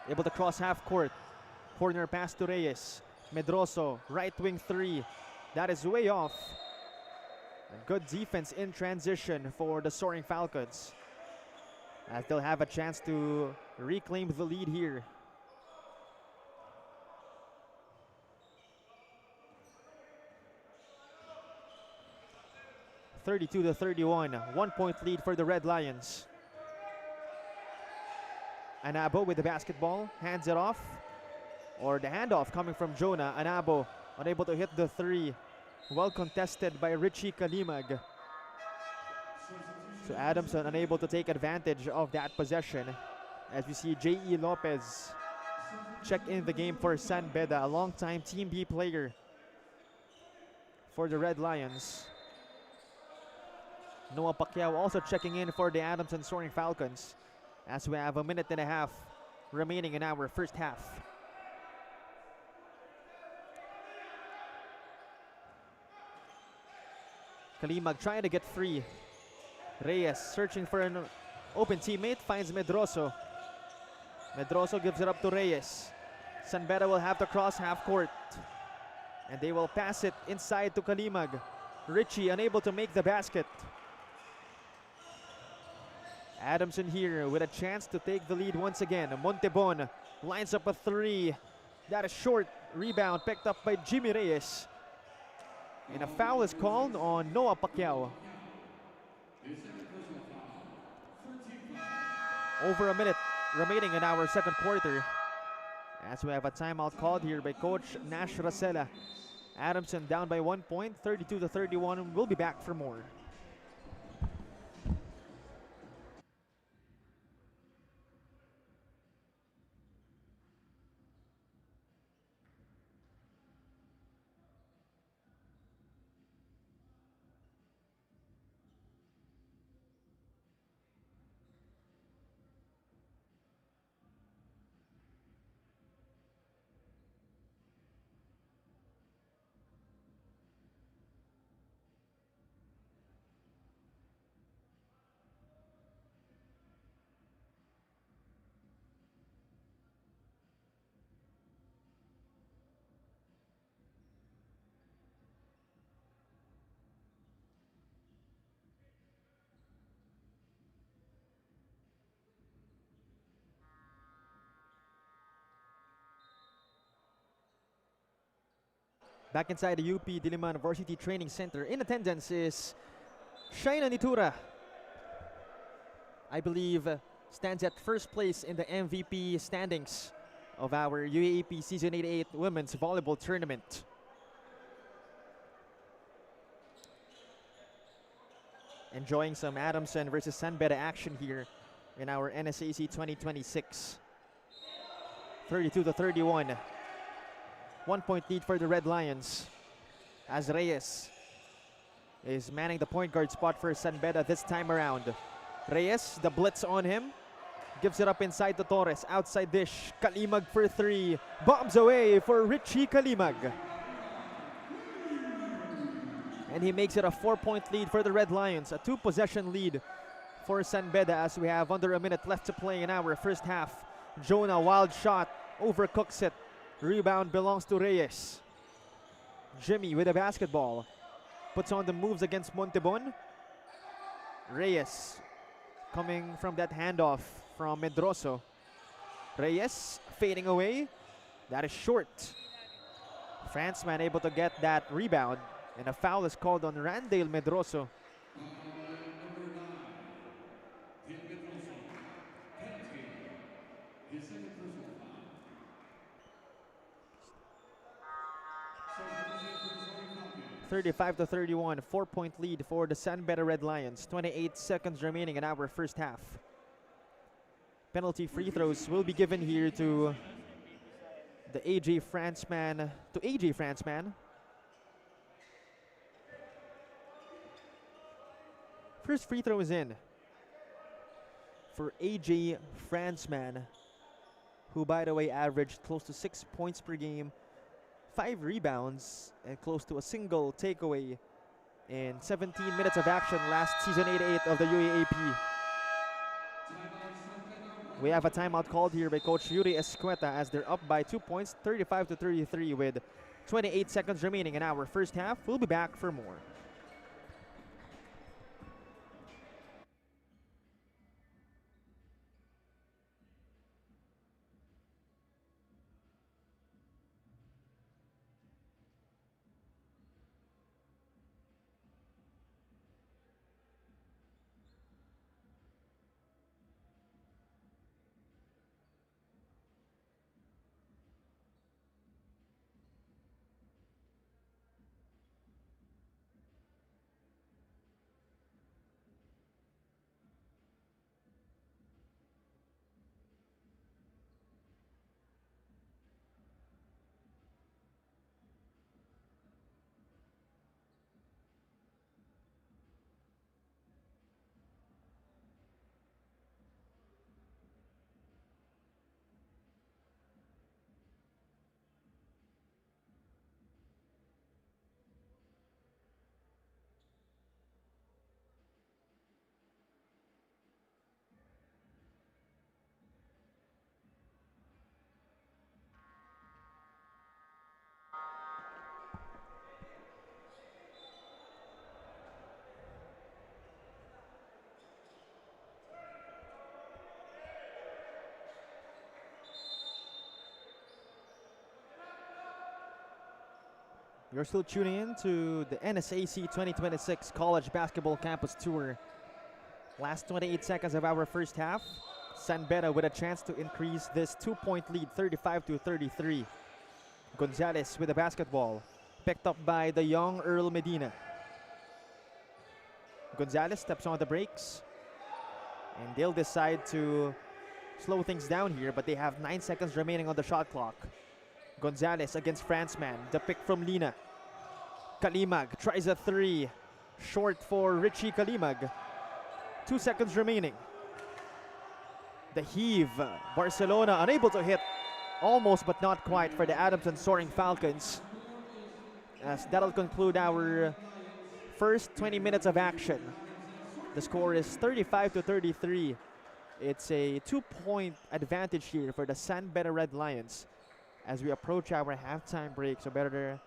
able to cross half court. Corner pass to Reyes. Medroso, right wing 3. That is way off. And good defense in transition for the Soaring Falcons, as they'll have a chance to reclaim the lead here. (32-31), 1-point lead for the Red Lions. Anabo with the basketball, hands it off, or the handoff coming from Jonah. Anabo unable to hit the 3. Well contested by Richie Kalimag. So Adamson unable to take advantage of that possession, as we see J.E. Lopez check in the game for San Beda, a long-time Team B player for the Red Lions. Noah Pacquiao also checking in for the Adamson Soaring Falcons, as we have a minute and a half remaining in our first half. Kalimag trying to get free. Reyes searching for an open teammate, finds Medroso. Medroso gives it up to Reyes. San Beda will have to cross half court, and they will pass it inside to Kalimag. Richie unable to make the basket. Adamson here with a chance to take the lead once again. Montebon lines up a three. That is short. Rebound picked up by Jimmy Reyes. And a foul is called on Noah Pacquiao. Over a minute remaining in our second quarter, as we have a timeout called here by Coach Nash Racela. Adamson down by 1 point, 32-31. We'll be back for more. Back inside the UP Diliman Varsity Training Center. In attendance is Shaina Nitura. I believe stands at first place in the MVP standings of our UAAP Season 88 Women's Volleyball Tournament. Enjoying some Adamson versus San Beda action here in our NSAC 2026. 32-31. 1 point lead for the Red Lions, as Reyes is manning the point guard spot for San Beda this time around. Reyes, the blitz on him, gives it up inside to Torres. Outside dish, Kalimag for three. Bombs away for Richie Kalimag. And he makes it a 4 point lead for the Red Lions. A 2-possession lead for San Beda as we have under a minute left to play in our first half. Jonah, wild shot, overcooks it. Rebound belongs to Reyes. Jimmy with a basketball. Puts on the moves against Montebon. Reyes coming from that handoff from Medroso. Reyes fading away. That is short. Franceman able to get that rebound. And a foul is called on Randale Medroso. 35-31, 4 point lead for the San Beda Red Lions. 28 seconds remaining in our first half. Penalty free throws will be given here to the AJ Franceman. First free throw is in for AJ Franceman, who by the way averaged close to 6 points per game, 5 rebounds, and close to a single takeaway in 17 minutes of action last season 88 of the UAAP. We have a timeout called here by Coach Yuri Escueta as they're up by 2 points, 35-33 with 28 seconds remaining in our first half. We'll be back for more. You're still tuning in to the NSAC 2026 College Basketball Campus Tour. Last 28 seconds of our first half. Beda with a chance to increase this 2-point lead, 35-33. Gonzalez with the basketball, picked up by the young Earl Medina. Gonzalez steps on the brakes, and they'll decide to slow things down here, but they have 9 seconds remaining on the shot clock. Gonzalez against Franzman, the pick from Lina. Kalimag tries a three, short for Richie Kalimag. 2 seconds remaining. The heave, Barcelona unable to hit, almost but not quite for the Adamson Soaring Falcons. As that'll conclude our first 20 minutes of action. The score is 35-33. It's a 2-point advantage here for the Beda Red Lions as we approach our halftime break. So better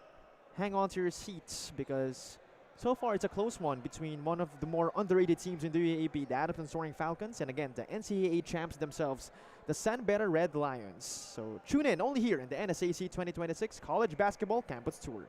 hang on to your seats because so far it's a close one between one of the more underrated teams in the UAAP, the Adamson Soaring Falcons, and again, the NCAA champs themselves, the Beda Red Lions. So tune in only here in the NSAC 2026 College Basketball Campus Tour.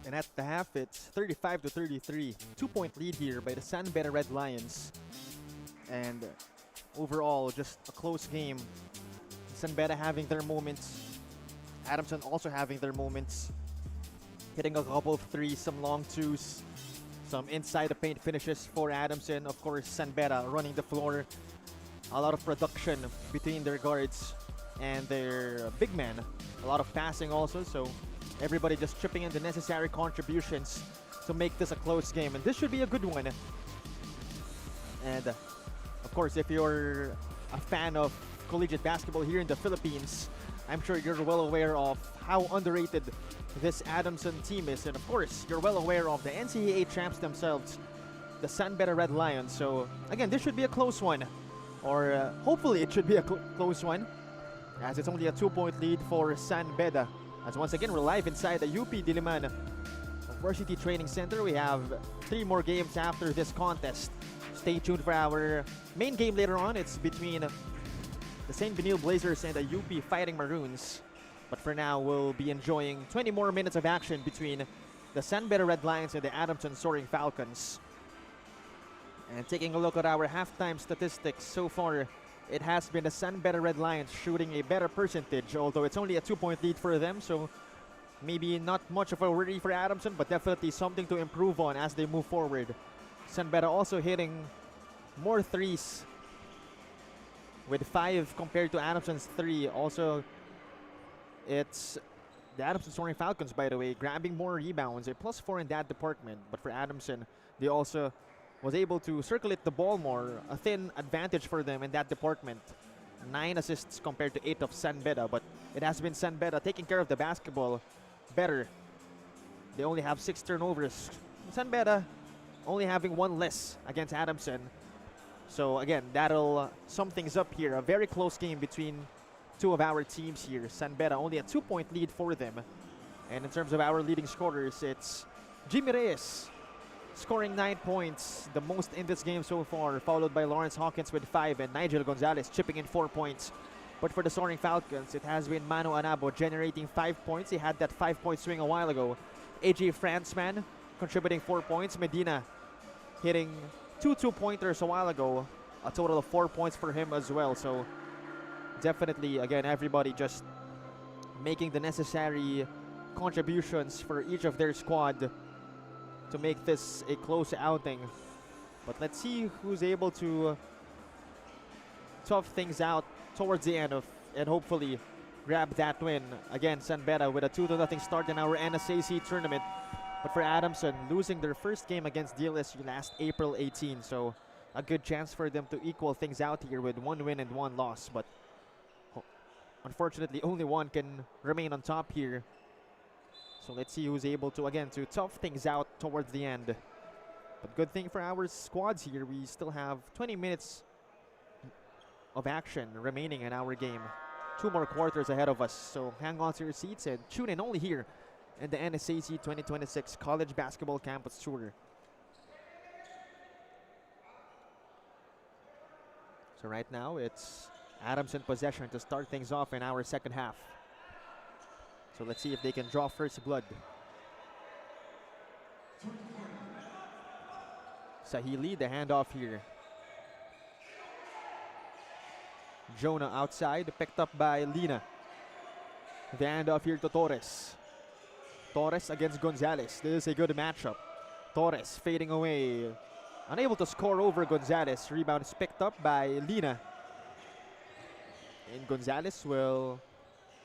And at the half, it's 35-33. 2-point lead here by the San Beda Red Lions. And overall, just a close game. San Beda having their moments. Adamson also having their moments. Hitting a couple of threes, some long twos, some inside the paint finishes for Adamson. Of course, San Beda running the floor. A lot of production between their guards and their big man. A lot of passing also, so everybody just chipping in the necessary contributions to make this a close game. And this should be a good one. And of course, if you're a fan of collegiate basketball here in the Philippines, I'm sure you're well aware of how underrated this Adamson team is. And of course, you're well aware of the NCAA champs themselves, the San Beda Red Lions. So again, this should be a close one. Or hopefully it should be a close one, as it's only a 2-point lead for San Beda. As once again, we're live inside the UP Diliman Varsity Training Center. We have 3 more games after this contest. Stay tuned for our main game later on. It's between the St. Benil Blazers and the UP Fighting Maroons. But for now, we'll be enjoying 20 more minutes of action between the San Beda Red Lions and the Adamson Soaring Falcons. And taking a look at our halftime statistics so far, it has been the San Beda Red Lions shooting a better percentage, although it's only a 2-point lead for them, so maybe not much of a worry for Adamson, but definitely something to improve on as they move forward. San Beda also hitting more threes with 5 compared to Adamson's 3. Also, it's the Adamson Soaring Falcons, by the way, grabbing more rebounds, a +4 in that department. But for Adamson, they also was able to circulate the ball more, a thin advantage for them in that department. 9 assists compared to 8 of San Beda, but it has been San Beda taking care of the basketball better. They only have 6 turnovers. San Beda only having 1 less against Adamson. So again, that'll sum things up here. A very close game between 2 of our teams here. San Beda only a 2-point lead for them. And in terms of our leading scorers, it's Jimmy Reyes scoring 9 points, the most in this game so far, followed by Lawrence Hawkins with 5 and Nigel Gonzalez chipping in 4 points. But for the Soaring Falcons, it has been Mano Anabo generating 5 points. He had that 5-point swing a while ago. AJ Franzman contributing 4 points. Medina hitting 2 2-pointers a while ago. A total of 4 points for him as well. So definitely, again, everybody just making the necessary contributions for each of their squad to make this a close outing. But let's see who's able to tough things out towards the end and hopefully grab that win. Again, San Beda with a 2-0 start in our NSAC tournament. But for Adamson, losing their first game against DLSU last April 18. So a good chance for them to equal things out here with 1 win and 1 loss. But unfortunately, only one can remain on top here. So let's see who's able to, again, to tough things out towards the end. But good thing for our squads here, we still have 20 minutes of action remaining in our game. 2 more quarters ahead of us. So hang on to your seats and tune in only here in the NSAC 2026 College Basketball Campus Tour. So right now, it's Adamson possession to start things off in our second half. So let's see if they can draw first blood. Sahili, the handoff here. Jonah outside, picked up by Lina. The handoff here to Torres. Torres against Gonzalez. This is a good matchup. Torres fading away. Unable to score over Gonzalez. Rebound is picked up by Lina. And Gonzalez will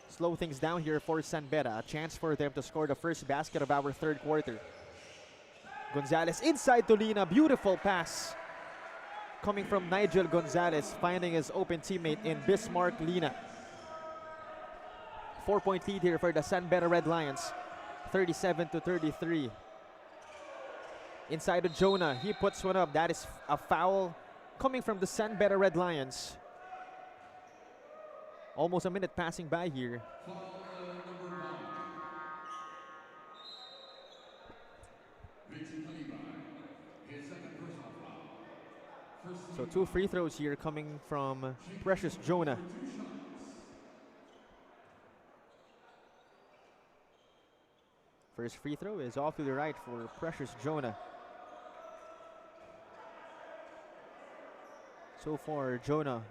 slow things down here for San Beda. A chance for them to score the first basket of our third quarter. Gonzalez inside to Lina. Beautiful pass coming from Nigel Gonzalez, finding his open teammate in Bismarck Lina. 4-point lead here for the San Beda Red Lions. 37-33. Inside to Jonah. He puts one up. That is a foul coming from the San Beda Red Lions. Almost a minute passing by here. So 2 free throws here coming from Precious Jonah. First free throw is off to the right for Precious Jonah. So far, Jonah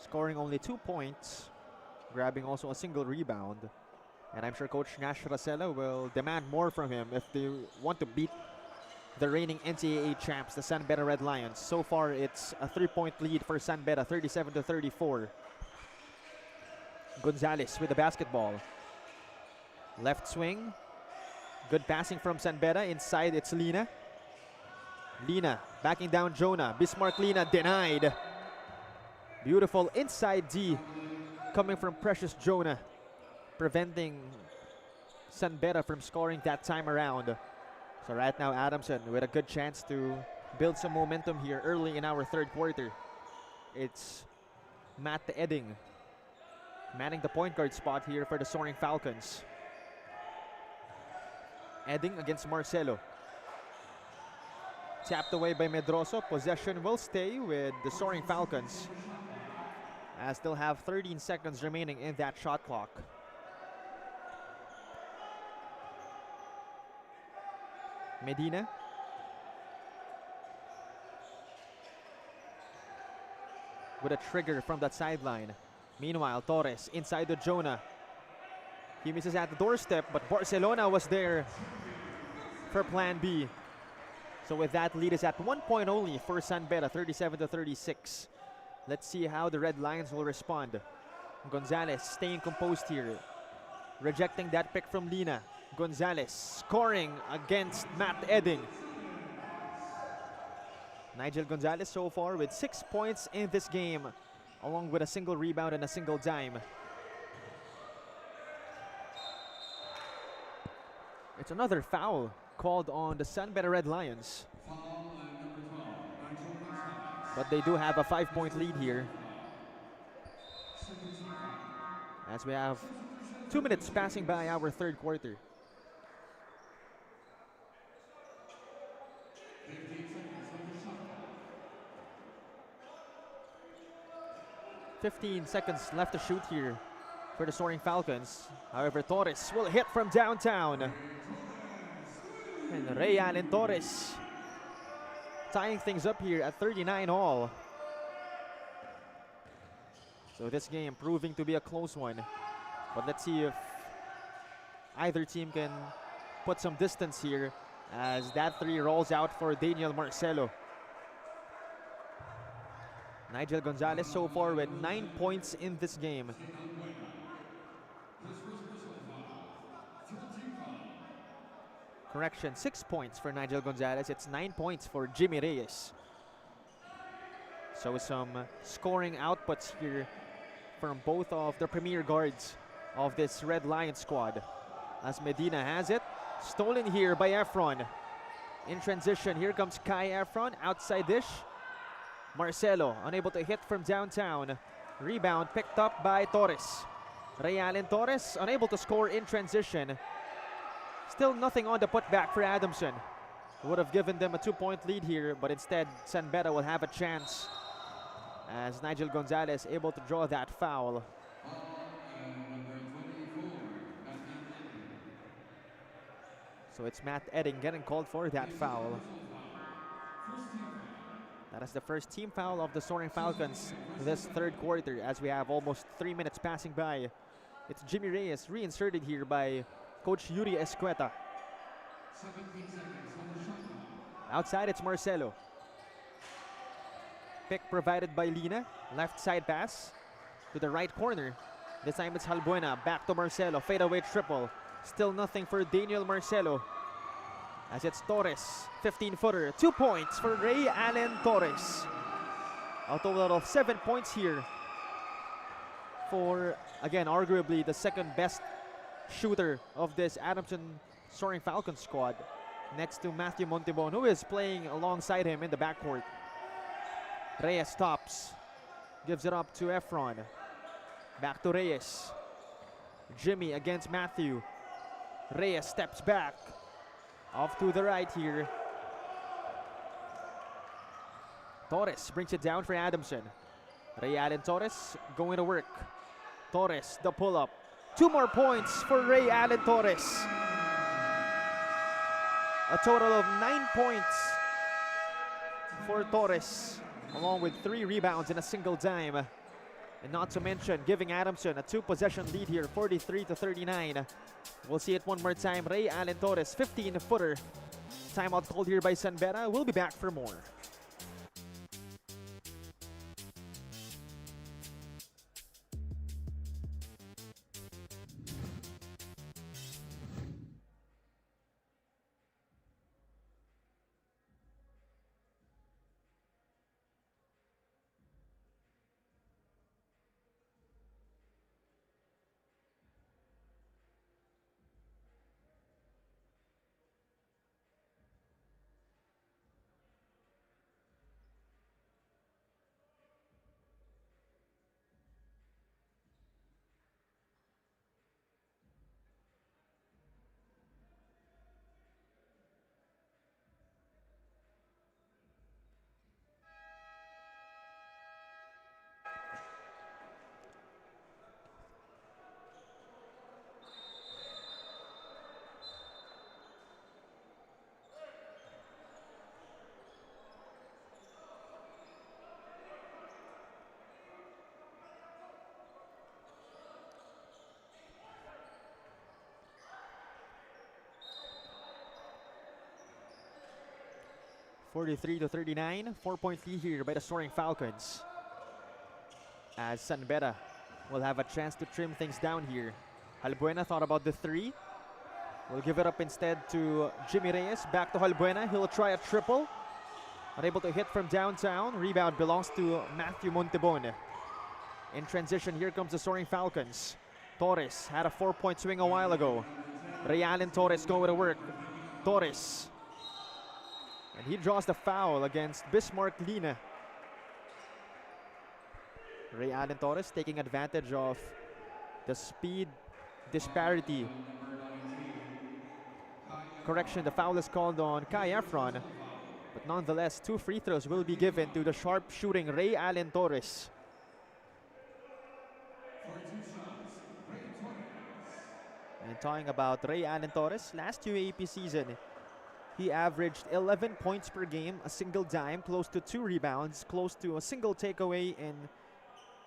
scoring only 2 points, grabbing also a single rebound. And I'm sure Coach Nash Racela will demand more from him if they want to beat the reigning NCAA champs, the San Beda Red Lions. So far, it's a 3-point lead for San Beda, 37-34. Gonzalez with the basketball. Left swing. Good passing from San Beda. Inside, it's Lina. Lina backing down Jonah. Bismarck Lina denied. Beautiful inside D coming from Precious Jonah, preventing San Beda from scoring that time around. So right now, Adamson with a good chance to build some momentum here early in our third quarter. It's Matt Edding manning the point guard spot here for the Soaring Falcons. Edding against Marcelo. Tapped away by Medroso. Possession will stay with the Soaring Falcons, as they'll have 13 seconds remaining in that shot clock. Medina. With a trigger from that sideline. Meanwhile, Torres inside to Jonah. He misses at the doorstep, but Barcelona was there for plan B. So with that, lead is at 1 point only for San Beda, 37-36. Let's see how the Red Lions will respond. Gonzalez staying composed here, rejecting that pick from Lina. Gonzalez scoring against Matt Edding. Nigel Gonzalez so far with 6 points in this game, along with a single rebound and a single dime. It's another foul called on the San Beda Red Lions. But they do have a 5-point lead here, as we have 2 minutes passing by our third quarter. "15 seconds left to shoot here for the Soaring Falcons. However, Torres will hit from downtown. And Ray Allen Torres tying things up here at 39 all. So this game proving to be a close one. But let's see if either team can put some distance here, as that three rolls out for Daniel Marcelo. Nigel Gonzalez so far with 9 points in this game. Correction, 6 points for Nigel Gonzalez. It's 9 points for Jimmy Reyes. So some scoring outputs here from both of the premier guards of this Red Lion squad. As Medina has it, stolen here by Efron. In transition, here comes Kai Efron, outside dish. Marcelo unable to hit from downtown. Rebound picked up by Torres. Ray Allen Torres unable to score in transition. Still nothing on the putback for Adamson. Would have given them a 2-point lead here, but instead San Beda will have a chance, as Nigel Gonzalez able to draw that foul. So it's Matt Edding getting called for that foul. That is the first team foul of the Soaring Falcons this third quarter, as we have almost 3 minutes passing by. It's Jimmy Reyes reinserted here by Coach Yuri Escueta. Outside, it's Marcelo. Pick provided by Lina. Left side pass to the right corner. This time it's Halbuena. Back to Marcelo. Fadeaway triple. Still nothing for Daniel Marcelo, as it's Torres. 15-footer. 2 points for Ray Allen Torres. A total of 7 points here for, again, arguably the second best shooter of this Adamson Soaring Falcons squad, next to Matthew Montibon, who is playing alongside him in the backcourt. Reyes stops, gives it up to Efron. Back to Reyes. Jimmy against Matthew. Reyes steps back. Off to the right here. Torres brings it down for Adamson. Ray Allen Torres going to work. Torres, the pull-up. 2 more points for Ray Allen Torres. A total of 9 points for Torres, along with 3 rebounds and a single dime. And not to mention giving Adamson a 2-possession lead here, 43-39. We'll see it one more time. Ray Allen Torres, 15-footer. Timeout called here by San Beda. We'll be back for more. (43-39), 4-point lead here by the Soaring Falcons. As San Beda will have a chance to trim things down here. Halbuena thought about the 3. Will give it up instead to Jimmy Reyes. Back to Halbuena. He'll try a triple. Unable to hit from downtown. Rebound belongs to Matthew Montebon. In transition, here comes the Soaring Falcons. Torres had a 4-point swing a while ago. Ray Allen Torres going to work. Torres. And he draws the foul against Bismarck Lina. Ray Allen Torres taking advantage of the speed disparity. Correction, the foul is called on Kai Efron. But nonetheless, 2 free throws will be given to the sharp shooting Ray Allen Torres. And talking about Ray Allen Torres, last UAAP season, he averaged 11 points per game, a single dime, close to 2 rebounds, close to a single takeaway in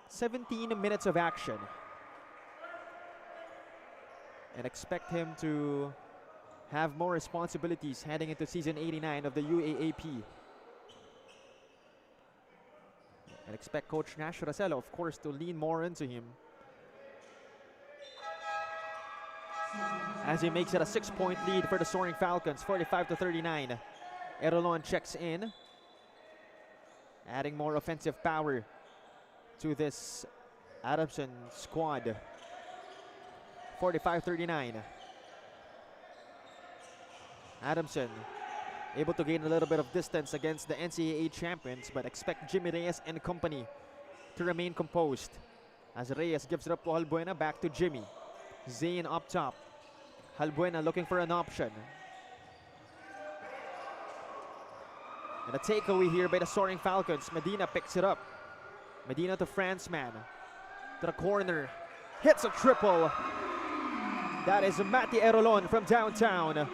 17 minutes of action. And expect him to have more responsibilities heading into season 89 of the UAAP. And expect Coach Nash Rossello, of course, to lean more into him, as he makes it a 6-point lead for the Soaring Falcons, 45-39. Erolon checks in, adding more offensive power to this Adamson squad. 45-39. Adamson able to gain a little bit of distance against the NCAA champions, but expect Jimmy Reyes and company to remain composed. As Reyes gives it up to Halbuena, back to Jimmy. Zane up top. Halbuena looking for an option. And a takeaway here by the Soaring Falcons. Medina picks it up. Medina to Franzman. To the corner. Hits a triple. That is Matty Erolon from downtown.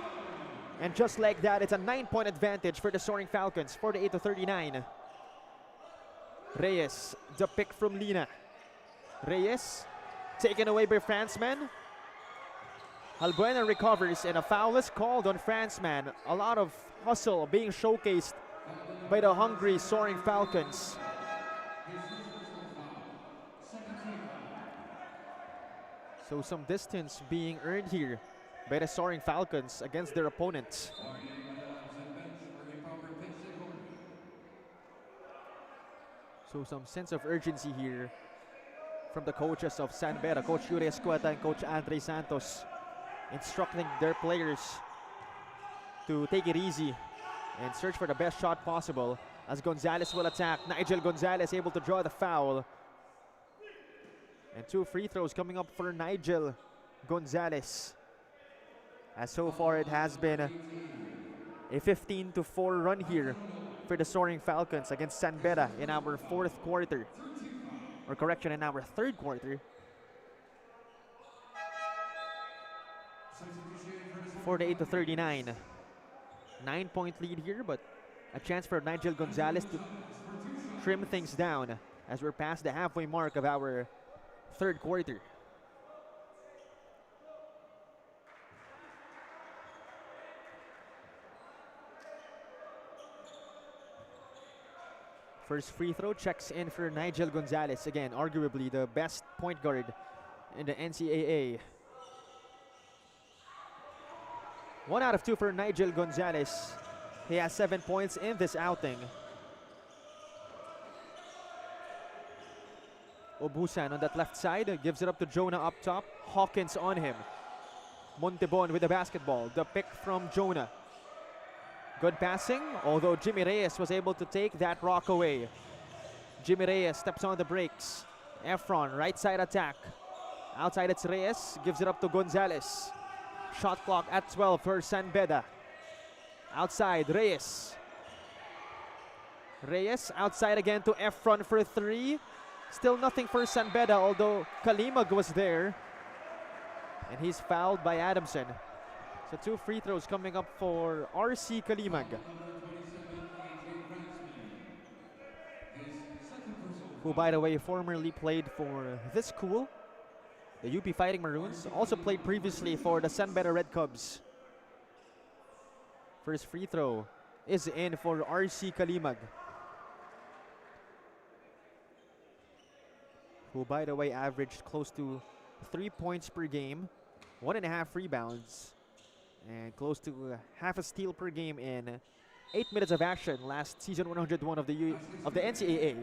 And just like that, it's a 9-point advantage for the Soaring Falcons, 48-39. Reyes, the pick from Lina. Reyes, taken away by Franzman. Halbuena recovers, and a foul is called on Franzman. A lot of hustle being showcased by the hungry Soaring Falcons. So some distance being earned here by the Soaring Falcons against their opponents. So some sense of urgency here from the coaches of San Beda, Coach Yuri Escueta and Coach Andre Santos, instructing their players to take it easy and search for the best shot possible as Gonzalez will attack. Nigel Gonzalez able to draw the foul. And 2 free throws coming up for Nigel Gonzalez. As so far it has been a 15-4 run here for the Soaring Falcons against San Beda in our 4th quarter. Or correction, in our 3rd quarter. 48-39. 9-point lead here, but a chance for Nigel Gonzalez to trim things down as we're past the halfway mark of our third quarter. First free throw checks in for Nigel Gonzalez. Again, arguably the best point guard in the NCAA. 1 out of 2 for Nigel Gonzalez. He has 7 points in this outing. Obusan on that left side gives it up to Jonah up top. Hawkins on him. Montebon with the basketball. The pick from Jonah. Good passing, although Jimmy Reyes was able to take that rock away. Jimmy Reyes steps on the brakes. Efron, right side attack. Outside it's Reyes, gives it up to Gonzalez. Shot clock at 12 for San Beda. Outside, Reyes. Reyes outside again to Efron for 3. Still nothing for San Beda, although Kalimag was there. And he's fouled by Adamson. So 2 free throws coming up for RC Kalimag, who, by the way, formerly played for this school, the UP Fighting Maroons. Also played previously for the San Beda Red Cubs. First free throw is in for RC Kalimag, who, by the way, averaged close to 3 points per game, 1.5 rebounds, and close to half a steal per game in 8 minutes of action last season 101 of the NCAA.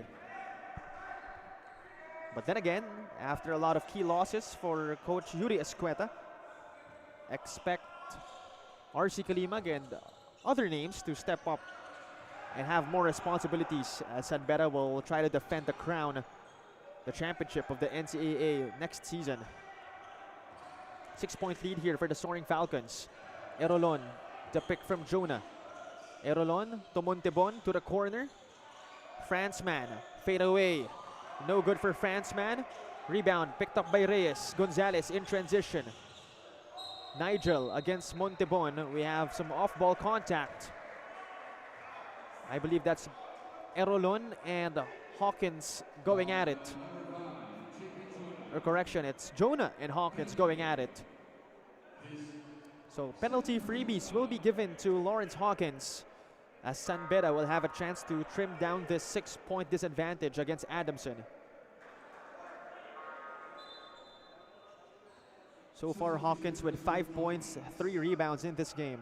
But then again, after a lot of key losses for Coach Yuri Escueta, expect RC Kalimag and other names to step up and have more responsibilities, as San Beda will try to defend the crown, the championship of the NCAA next season. 6-point lead here for the Soaring Falcons. Erolon, the pick from Jonah. Erolon to Montebon to the corner. Franzman, fade away. No good for Franzman. Rebound picked up by Reyes. Gonzalez in transition. Nigel against Montebon. We have some off-ball contact. I believe that's Erolon and Hawkins going at it. Or correction, it's Jonah and Hawkins going at it. So penalty freebies will be given to Lawrence Hawkins, as San Beda will have a chance to trim down this 6-point disadvantage against Adamson. So far, Hawkins with 5 points, 3 rebounds in this game.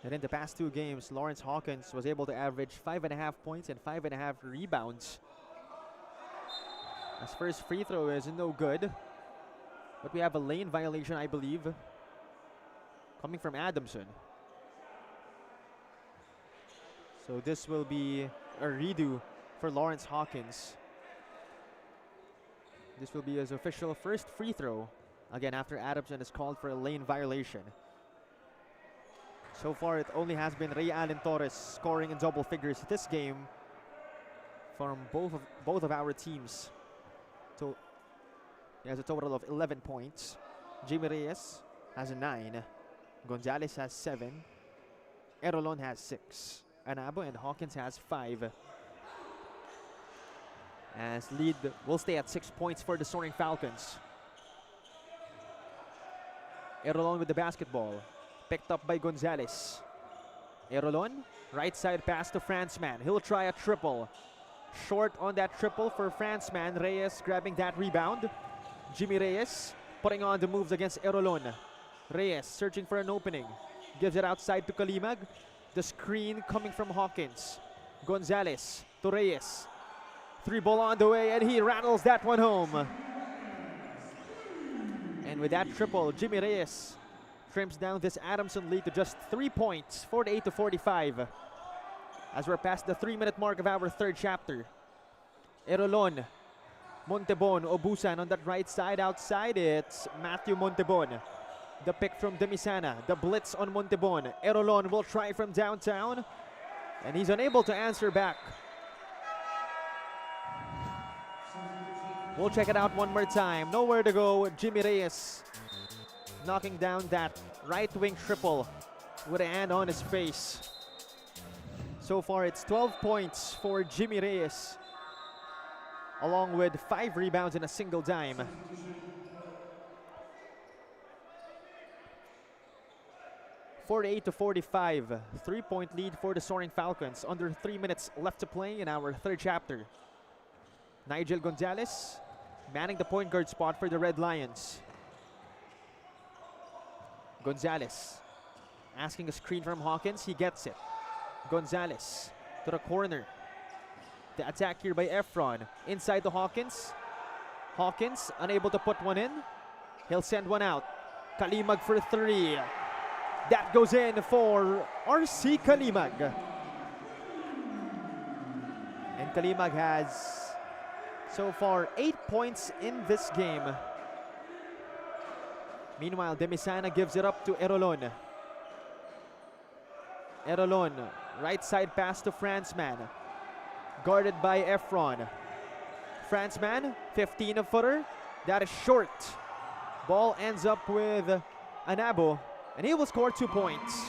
And in the past 2 games, Lawrence Hawkins was able to average 5.5 points and 5.5 rebounds. His first free throw is no good, but we have a lane violation, I believe, coming from Adamson. So this will be a redo for Lawrence Hawkins. This will be his official first free throw, again after Adamson is called for a lane violation. So far, it only has been Ray Allen Torres scoring in double figures this game from both of our teams. So he has a total of 11 points. Jimmy Reyes has 9. Gonzalez has 7. Erolon has 6. Anabo and Hawkins has 5. As lead will stay at 6 points for the Soaring Falcons. Erolon with the basketball. Picked up by Gonzalez. Erolon, right side pass to Franzman. He'll try a triple. Short on that triple for Franzman. Reyes grabbing that rebound. Jimmy Reyes putting on the moves against Erolon. Reyes searching for an opening. Gives it outside to Kalimag. The screen coming from Hawkins. Gonzalez to Reyes. 3-ball on the way, and he rattles that one home. And with that triple, Jimmy Reyes trims down this Adamson lead to just 3 points, 48-45. As we're past the 3-minute mark of our third chapter. Erolon, Montebon, Obusan on that right side. Outside, it's Matthew Montebon. The pick from Demisana, the blitz on Montebon. Erolon will try from downtown, and he's unable to answer back. We'll check it out one more time. Nowhere to go. Jimmy Reyes knocking down that right wing triple with a hand on his face. So far, it's 12 points for Jimmy Reyes, along with 5 rebounds and a single dime. (48-45), 3-point lead for the Soaring Falcons. Under 3 minutes left to play in our third chapter. Nigel Gonzalez manning the point guard spot for the Red Lions. Gonzalez asking a screen from Hawkins. He gets it. Gonzalez to the corner. The attack here by Efron. Inside to Hawkins. Hawkins unable to put one in. He'll send one out. Kalimag for 3. That goes in for RC Kalimag. And Kalimag has so far 8 points in this game. Meanwhile, Demisana gives it up to Erolon. Erolon, right side pass to Franzman. Guarded by Efron. Franzman, 15-footer. That is short. Ball ends up with Anabo, and he will score 2 points.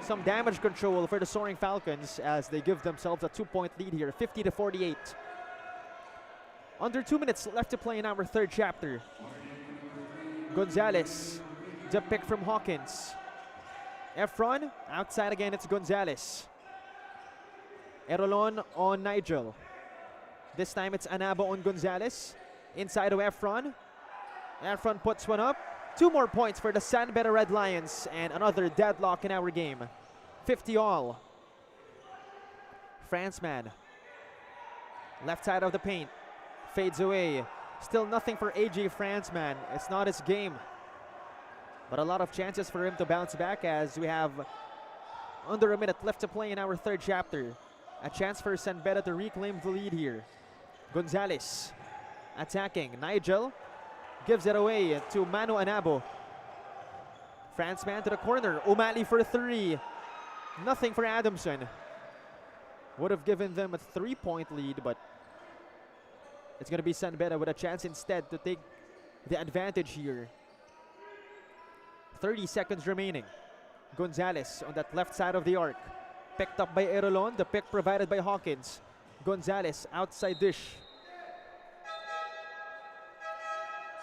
Some damage control for the Soaring Falcons as they give themselves a 2-point lead here, 50-48. Under 2 minutes left to play in our third chapter. Gonzalez, the pick from Hawkins. Efron, outside again, it's Gonzalez. Erolon on Nigel. This time it's Anabo on Gonzalez. Inside of Efron. Efron puts one up. 2 more points for the San Beda Red Lions and another deadlock in our game. 50-all. Franzman. Left side of the paint. Fades away. Still nothing for AJ Franzman. It's not his game. But a lot of chances for him to bounce back as we have under a minute left to play in our third chapter. A chance for San Beda to reclaim the lead here. Gonzalez attacking. Nigel gives it away to Manu Anabo. Franzman to the corner. Umali for 3. Nothing for Adamson. Would have given them a 3-point lead, but it's going to be San Beda with a chance instead to take the advantage here. 30 seconds remaining. Gonzalez on that left side of the arc. Picked up by Erolon. The pick provided by Hawkins. Gonzalez outside dish.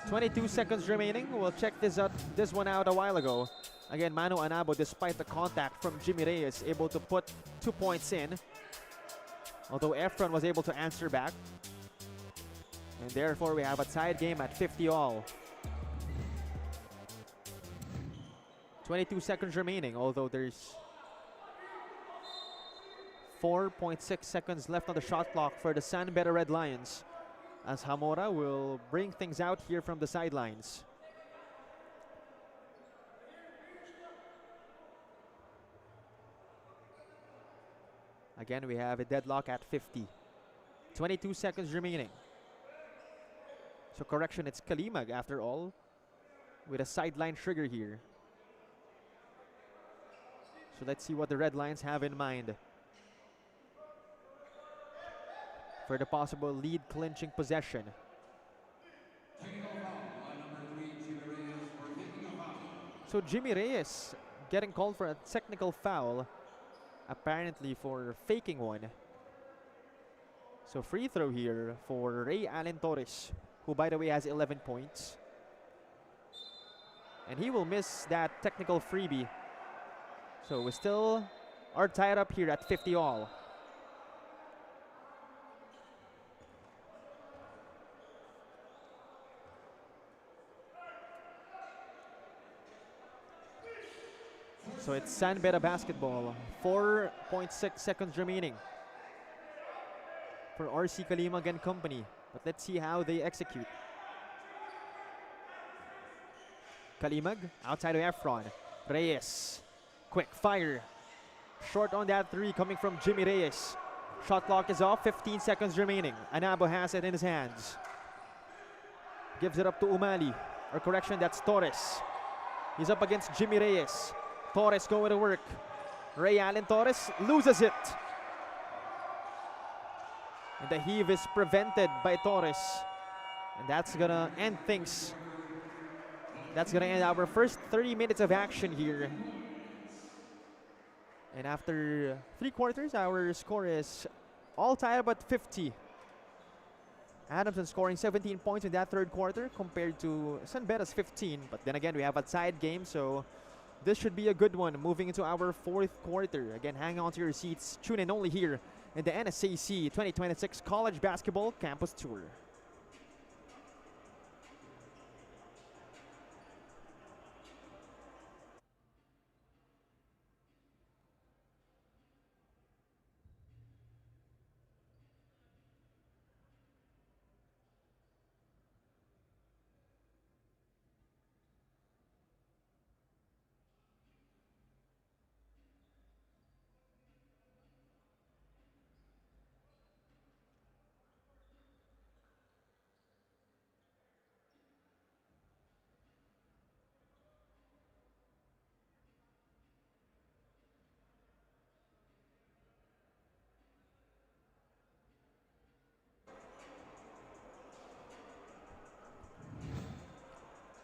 22 seconds remaining. We'll check this one out a while ago. Again, Manu Anabo, despite the contact from Jimmy Reyes, able to put 2 points in. Although Efron was able to answer back. And therefore, we have a tied game at 50-all. 22 seconds remaining, although there's 4.6 seconds left on the shot clock for the San Beda Red Lions, as Hamora will bring things out here from the sidelines. Again, we have a deadlock at 50. 22 seconds remaining. So correction, it's Kalimag after all, with a sideline trigger here. So let's see what the Red Lions have in mind for the possible lead clinching possession. So Jimmy Reyes getting called for a technical foul, apparently for faking one. So free throw here for Ray Allen Torres, who by the way has 11 points. And he will miss that technical freebie. So we still are tied up here at 50-all. So it's San Beda basketball. 4.6 seconds remaining for RC Kalimag and company. But let's see how they execute. Kalimag outside of Efron. Reyes. Quick fire. Short on that 3 coming from Jimmy Reyes. Shot clock is off. 15 seconds remaining. Anabo has it in his hands. Gives it up to Umali. Or correction, that's Torres. He's up against Jimmy Reyes. Torres going to work. Ray Allen Torres loses it. And the heave is prevented by Torres. And that's gonna end things. That's gonna end our first 30 minutes of action here. And after 3 quarters, our score is all tied but 50. Adamson scoring 17 points in that third quarter compared to San Beda's 15. But then again, we have a tied game, so this should be a good one moving into our fourth quarter. Again, hang on to your seats. Tune in only here in the NSAC 2026 College Basketball Campus Tour.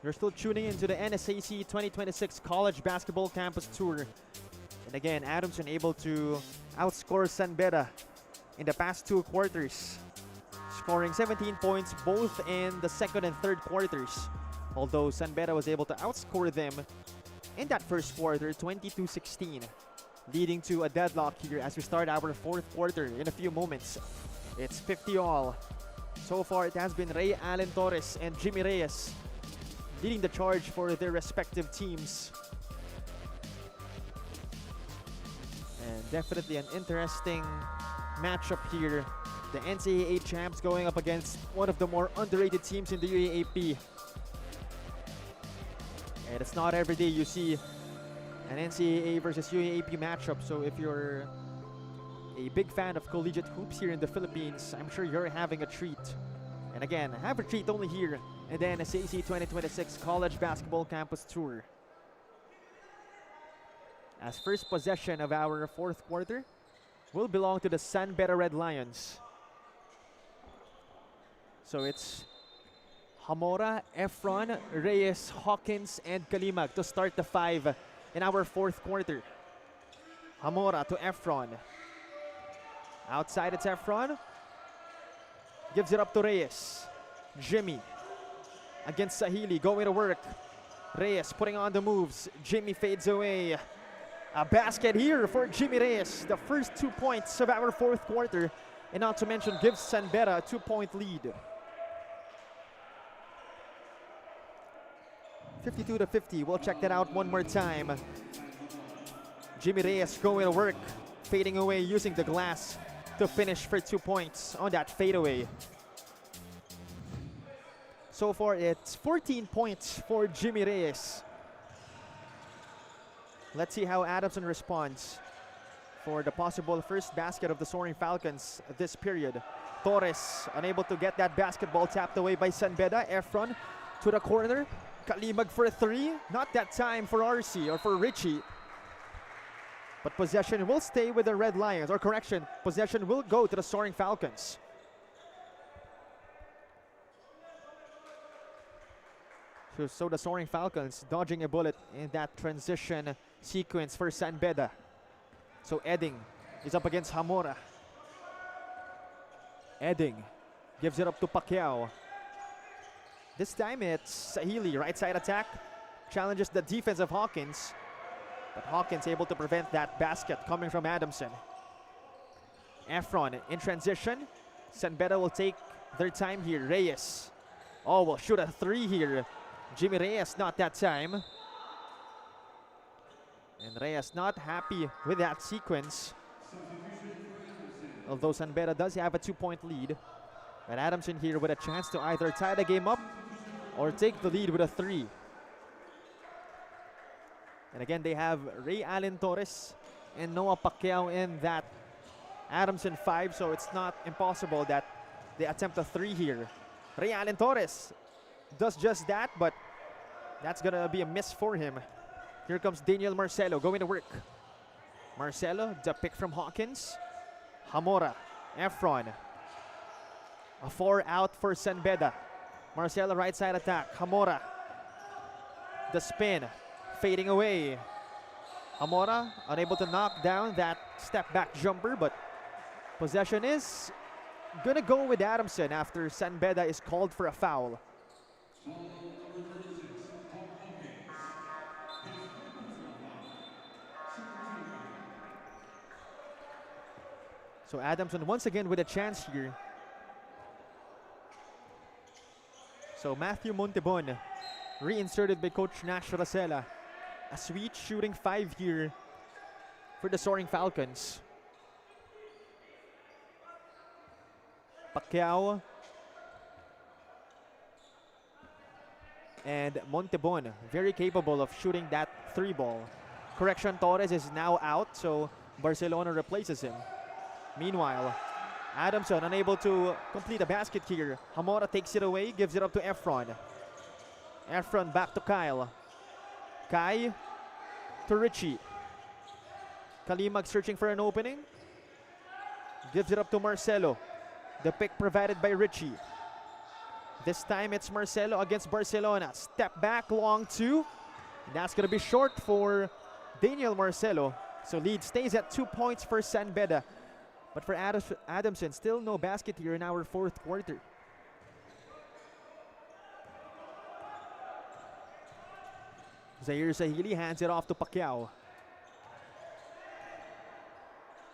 You're still tuning into the NSAC 2026 College Basketball Campus Tour. And again, Adamson able to outscore San Beda in the past 2 quarters, scoring 17 points both in the second and third quarters. Although San Beda was able to outscore them in that first quarter 22-16, leading to a deadlock here as we start our fourth quarter in a few moments. It's 50 all. So far, it has been Ray Allen Torres and Jimmy Reyes leading the charge for their respective teams. And definitely an interesting matchup here. The NCAA champs going up against one of the more underrated teams in the UAAP. And it's not every day you see an NCAA versus UAAP matchup. So if you're a big fan of collegiate hoops here in the Philippines, I'm sure you're having a treat. And again, have a treat only here in the NSAC 2026 College Basketball Campus Tour. As first possession of our fourth quarter will belong to the San Beda Red Lions. So it's Hamora, Efron, Reyes, Hawkins, and Kalimag to start the 5 in our fourth quarter. Hamora to Efron. Outside it's Efron. Gives it up to Reyes. Jimmy against Sahili, going to work. Reyes putting on the moves. Jimmy fades away. A basket here for Jimmy Reyes. The first 2 points of our fourth quarter. And not to mention gives San Beda a 2-point lead. 52-50. We'll check that out one more time. Jimmy Reyes going to work. Fading away using the glass to finish for 2 points on that fadeaway. So far, it's 14 points for Jimmy Reyes. Let's see how Adamson responds for the possible first basket of the Soaring Falcons this period. Torres unable to get that basketball, tapped away by San Beda. Efron to the corner. Kalimag for a 3. Not that time for RC or for Richie. But possession will stay with the Red Lions, or correction, possession will go to the Soaring Falcons. So the Soaring Falcons dodging a bullet in that transition sequence for San Beda. So Edding is up against Hamora. Edding gives it up to Pacquiao. This time it's Sahili, right side attack. Challenges the defense of Hawkins. But Hawkins able to prevent that basket coming from Adamson. Efron in transition. San Beda will take their time here. Reyes. Oh, will shoot a 3 here. Jimmy Reyes not that time. And Reyes not happy with that sequence. Although San Beda does have a 2-point lead. But Adamson here with a chance to either tie the game up or take the lead with a 3. And again, they have Ray Allen Torres and Noah Pacquiao in that Adamson 5, so it's not impossible that they attempt a 3 here. Ray Allen Torres does just that, but that's gonna be a miss for him. Here comes Daniel Marcelo going to work. Marcelo, the pick from Hawkins. Hamora, Efron. A 4 out for San Beda. Marcelo right side attack. Hamora. The spin. Fading away. Hamora unable to knock down that step back jumper, but possession is gonna go with Adamson after San Beda is called for a foul. So Adamson once again with a chance here. So Matthew Montebon reinserted by Coach Nash Rosella. A sweet shooting 5 here for the Soaring Falcons. Pacquiao and Montebon very capable of shooting that 3 ball. Correction, Torres is now out, so Barcelona replaces him. Meanwhile, Adamson unable to complete a basket here. Hamora takes it away, gives it up to Efron. Efron back to Kyle. Kai to Richie. Kalimag searching for an opening. Gives it up to Marcelo. The pick provided by Richie. This time it's Marcelo against Barcelona. Step back, long 2. That's going to be short for Daniel Marcelo. So lead stays at 2 points for San Beda. But for Adamson, still no basket here in our 4th quarter. Zaire Sahili hands it off to Pacquiao.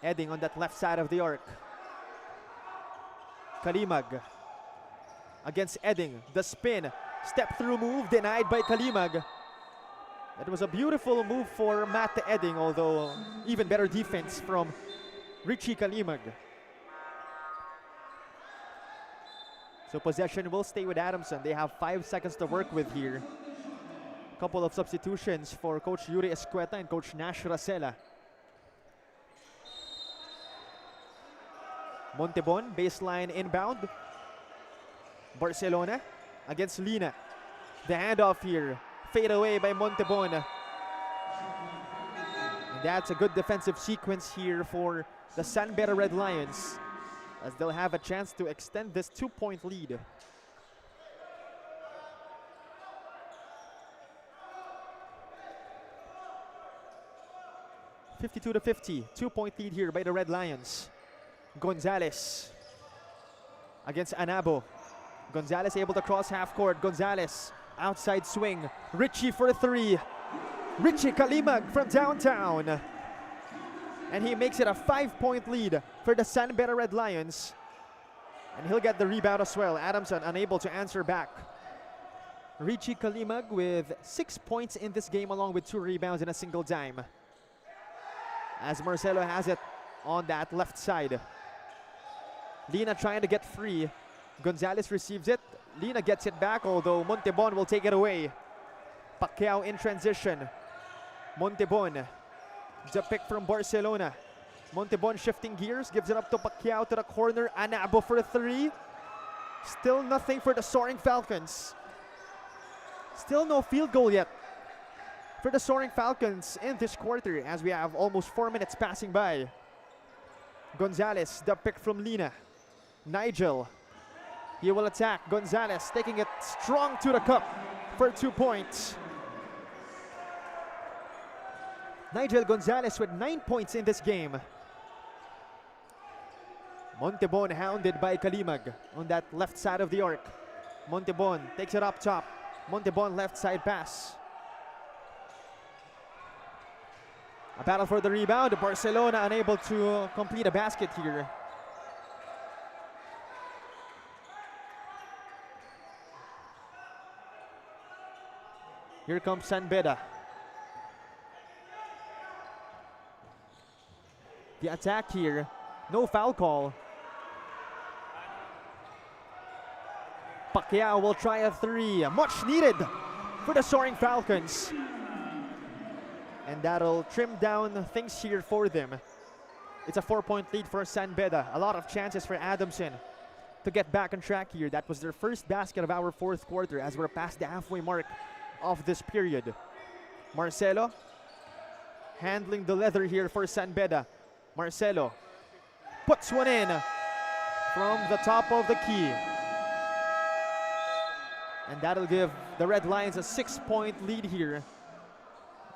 Edding on that left side of the arc. Kalimag against Edding. The spin. Step through move denied by Kalimag. That was a beautiful move for Matt Edding, although even better defense from Richie Kalimag. So possession will stay with Adamson. They have 5 seconds to work with here. Couple of substitutions for Coach Yuri Escueta and Coach Nash Rosella. Montebon, baseline inbound. Barcelona against Lina. The handoff here. Fade away by Montebon. And that's a good defensive sequence here for the San Beda Red Lions, as they'll have a chance to extend this 2-point lead. (52-50), 2-point lead here by the Red Lions. Gonzalez against Anabo. Gonzalez able to cross half court. Gonzalez outside swing. Richie for 3. Richie Kalimag from downtown. And he makes it a 5-point lead for the San Beda Red Lions. And he'll get the rebound as well. Adamson unable to answer back. Richie Kalimag with 6 points in this game, along with 2 rebounds and a single dime. As Marcelo has it on that left side. Lina trying to get free. Gonzalez receives it. Lina gets it back, although Montebon will take it away. Pacquiao in transition. Montebon. The pick from Barcelona. Montebon shifting gears, gives it up to Pacquiao to the corner. Anabo for 3. Still nothing for the Soaring Falcons. Still no field goal yet for the Soaring Falcons in this quarter, as we have almost 4 minutes passing by. Gonzalez, the pick from Lina. Nigel. He will attack. Gonzalez taking it strong to the cup for 2 points. Nigel Gonzalez with 9 points in this game. Montebon hounded by Kalimag on that left side of the arc. Montebon takes it up top. Montebon left side pass. A battle for the rebound. Barcelona unable to complete a basket here. Here comes San Beda. The attack here. No foul call. Pacquiao will try a 3. Much needed for the Soaring Falcons. And that'll trim down things here for them. It's a 4-point lead for San Beda. A lot of chances for Adamson to get back on track here. That was their first basket of our 4th quarter, as we're past the halfway mark of this period. Marcelo handling the leather here for San Beda. Marcelo puts one in from the top of the key. And that'll give the Red Lions a 6-point lead here.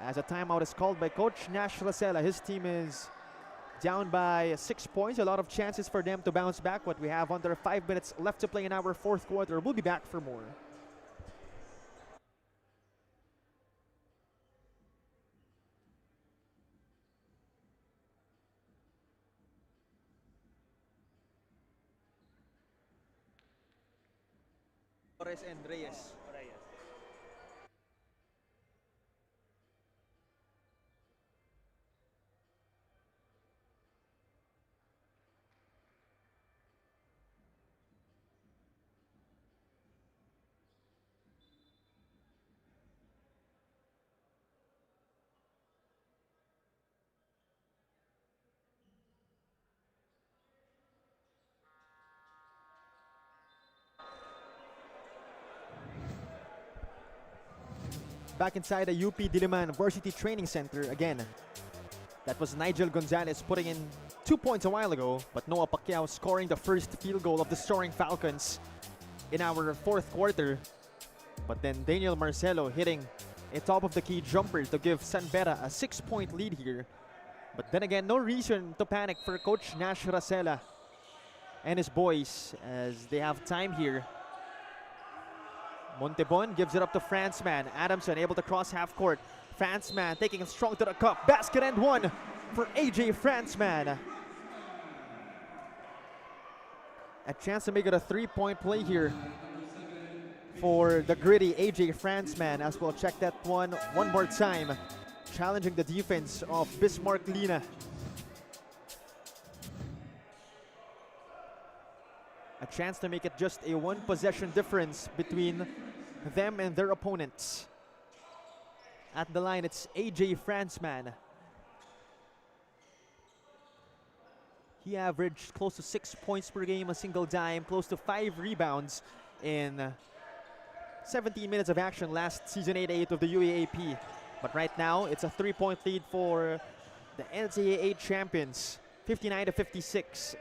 As a timeout is called by Coach Nash Racela. His team is down by 6 points. A lot of chances for them to bounce back, but we have under 5 minutes left to play in our fourth quarter. We'll be back for more. Torres and Reyes. Back inside the UP Diliman Varsity Training Center again. That was Nigel Gonzalez putting in 2 points a while ago, but Noah Pacquiao scoring the first field goal of the Soaring Falcons in our fourth quarter. But then Daniel Marcelo hitting a top of the key jumper to give San Beda a 6-point lead here. But then again, no reason to panic for Coach Nash Racela and his boys as they have time here. Montebon gives it up to Franceman. Adamson able to cross half court. Franceman taking it strong to the cup. Basket and one for AJ Franceman. A chance to make it a 3-point play here for the gritty AJ Franceman, as we'll check that one more time. Challenging the defense of Bismarck Lina. A chance to make it just a 1 possession difference between them and their opponents. At the line, it's AJ Franceman. He averaged close to 6 points per game, a single dime, close to 5 rebounds in 17 minutes of action last season 8-8 of the UAAP. But right now, it's a 3-point lead for the NSAC champions, 59-56.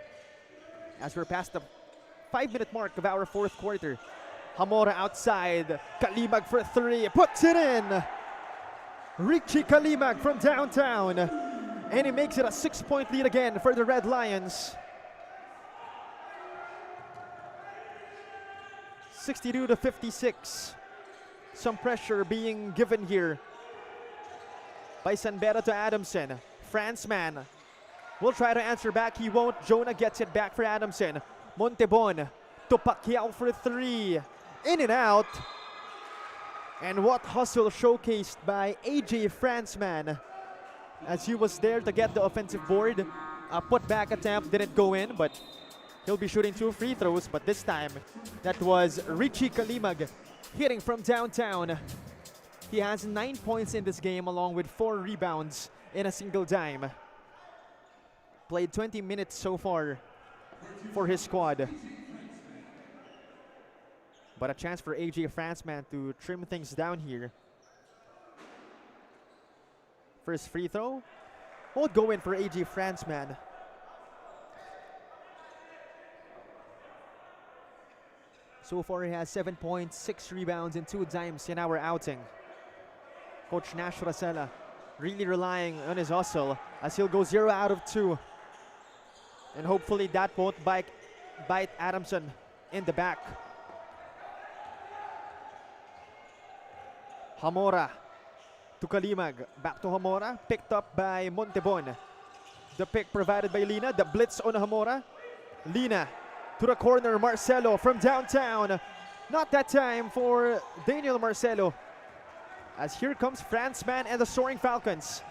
As we're past the 5-minute mark of our fourth quarter. Hamora outside. Kalimag for 3. Puts it in. Richie Kalimag from downtown. And he makes it a 6-point lead again for the Red Lions. 62-56. Some pressure being given here by San Beda to Adamson. Franceman will try to answer back. He won't. Jonah gets it back for Adamson. Montebon to Pacquiao for 3. In and out. And what hustle showcased by AJ Franceman as he was there to get the offensive board. A put-back attempt didn't go in, but he'll be shooting 2 free throws. But this time, that was Richie Kalimag hitting from downtown. He has 9 points in this game along with 4 rebounds in a single dime. Played 20 minutes so far for his squad. But a chance for AJ Franceman to trim things down here. First free throw won't go in for AJ Franceman. So far he has 7 points, 6 rebounds, and 2 dimes in our outing. Coach Nash Racela really relying on his hustle as he'll go 0 out of 2. And hopefully that won't bite Adamson in the back. Hamora to Kalimag. Back to Hamora. Picked up by Montebon. The pick provided by Lina. The blitz on Hamora. Lina to the corner. Marcelo from downtown. Not that time for Daniel Marcelo. As here comes Franceman and the Soaring Falcons.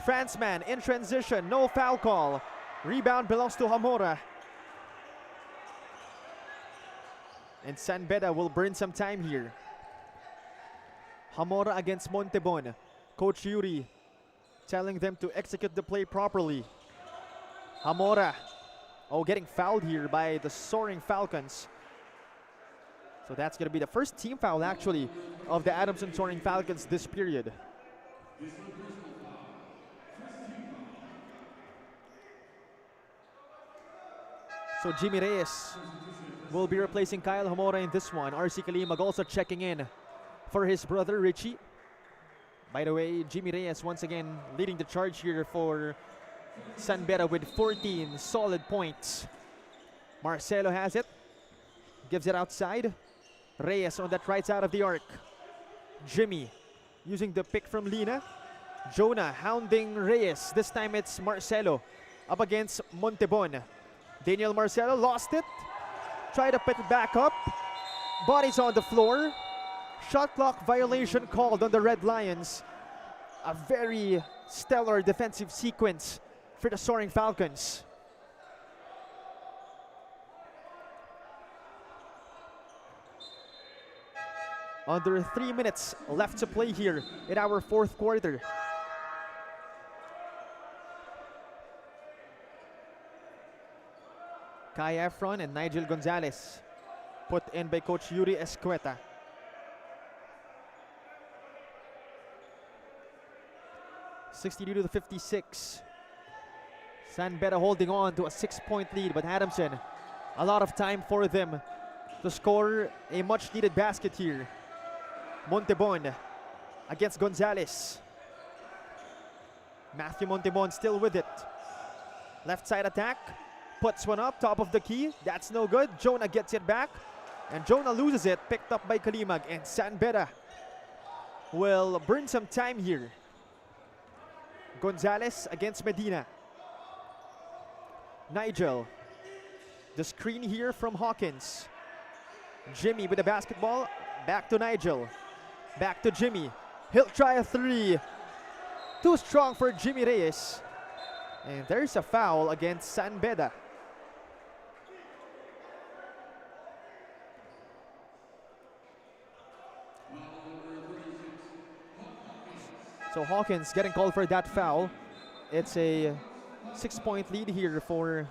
Franceman in transition. No foul call. Rebound belongs to Hamora. And San Beda will burn some time here. Hamora against Montebon. Coach Yuri telling them to execute the play properly. Hamora, getting fouled here by the Soaring Falcons. So that's going to be the first team foul actually of the Adamson Soaring Falcons this period. So Jimmy Reyes will be replacing Kyle Hamora in this one. RC Kalimag also checking in for his brother Richie. By the way, Jimmy Reyes once again leading the charge here for San Beda with 14 solid points. Marcelo has it, gives it outside. Reyes on that right side of the arc. Jimmy using the pick from Lina. Jonah hounding Reyes. This time it's Marcelo up against Montebon. Daniel Marcelo lost it. Tried to put it back up. Bodies on the floor. Shot clock violation called on the Red Lions. A very stellar defensive sequence for the Soaring Falcons. Under 3 minutes left to play here in our fourth quarter. Kai Efron and Nigel Gonzalez put in by Coach Yuri Escueta. (62 to 56). San Beda holding on to a 6-point lead, but Adamson, a lot of time for them to score a much-needed basket here. Montebon against Gonzalez. Matthew Montebon still with it. Left side attack. Puts one up, top of the key. That's no good. Jonah gets it back. And Jonah loses it. Picked up by Kalimag. And San Beda will burn some time here. Gonzalez against Medina. Nigel. The screen here from Hawkins. Jimmy with the basketball. Back to Nigel. Back to Jimmy. He'll try a three. Too strong for Jimmy Reyes. And there's a foul against San Beda. So Hawkins getting called for that foul. It's a 6-point lead here for